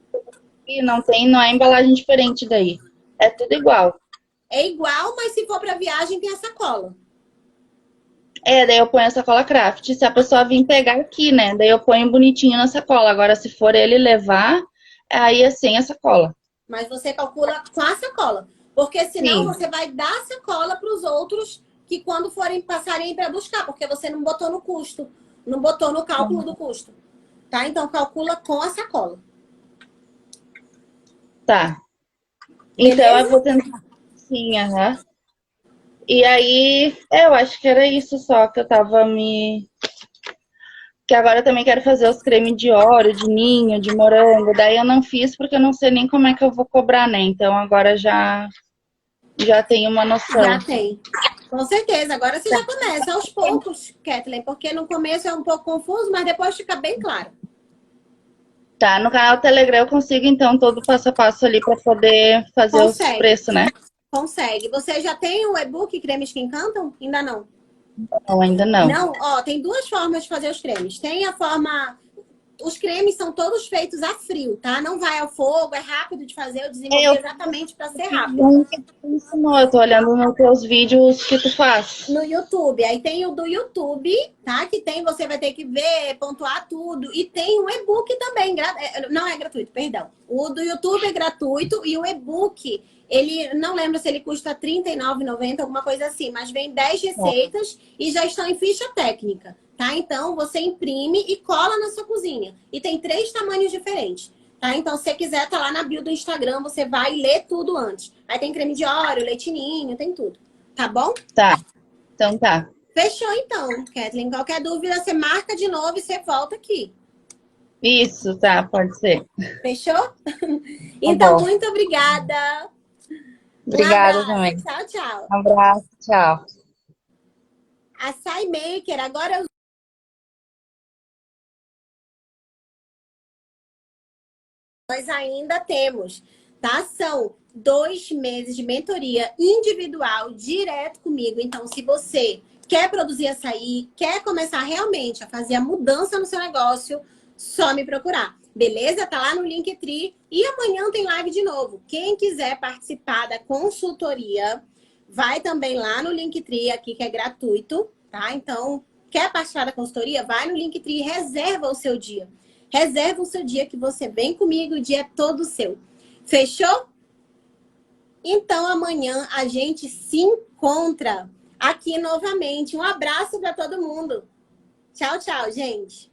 não é embalagem diferente daí. É tudo igual. É igual, mas se for para viagem, tem a sacola. Daí eu ponho a sacola craft. Se a pessoa vir pegar aqui, né? Daí eu ponho bonitinho na sacola. Agora, se for ele levar, aí é sem a sacola. Mas você calcula com a sacola. Porque senão Sim. você vai dar a sacola para os outros que quando forem passarem para buscar, porque você não botou no custo, não botou no cálculo do custo. Tá? Então calcula com a sacola. Tá. Beleza? Então eu vou tentar. Sim, aham. E aí, eu acho que era isso só que eu tava Que agora eu também quero fazer os cremes de Oreo, de ninho, de morango. Daí eu não fiz porque eu não sei nem como é que eu vou cobrar, né? Então agora já tenho uma noção. Já tem. Com certeza. Agora você já começa aos poucos, Kathleen, porque no começo é um pouco confuso, mas depois fica bem claro. Tá, no canal Telegram eu consigo então todo o passo a passo ali para poder fazer os preços, né? Consegue. Você já tem o e-book Cremes que Encantam? Ainda não? Não, ainda não. Não? Ó, tem 2 formas de fazer os cremes. Tem a forma... Os cremes são todos feitos a frio, tá? Não vai ao fogo, é rápido de fazer. Eu desenvolvi exatamente para ser rápido. Eu tô olhando nos teus vídeos que tu faz. No YouTube. Aí tem o do YouTube, tá? Que tem, você vai ter que ver, pontuar tudo. E tem um e-book também. Não é gratuito, perdão. O do YouTube é gratuito e o e-book, ele, não lembro se ele custa R$39,90, alguma coisa assim. Mas vem 10 receitas e já estão em ficha técnica. Tá? Então, você imprime e cola na sua cozinha. E tem 3 tamanhos diferentes. Tá? Então, se você quiser, tá lá na bio do Instagram, você vai ler tudo antes. Aí tem creme de Oreo, leitinho, tem tudo. Tá bom? Tá. Então tá. Fechou, então, Kathleen. Qualquer dúvida, você marca de novo e você volta aqui. Isso, tá, pode ser. Fechou? Então, bom. muito obrigada. Obrigada também. Tchau, tchau. Um abraço, tchau. Açaí Maker, agora eu... Nós ainda temos, tá? São 2 meses de mentoria individual direto comigo. Então, se você quer produzir açaí, quer começar realmente a fazer a mudança no seu negócio, só me procurar. Beleza? Tá lá no Linktree. E amanhã tem live de novo. Quem quiser participar da consultoria, vai também lá no Linktree aqui, que é gratuito, tá? Então, quer participar da consultoria? Vai no Linktree e reserva o seu dia. Reserva o seu dia que você vem comigo, o dia é todo seu. Fechou? Então, amanhã a gente se encontra aqui novamente. Um abraço para todo mundo. Tchau, tchau, gente.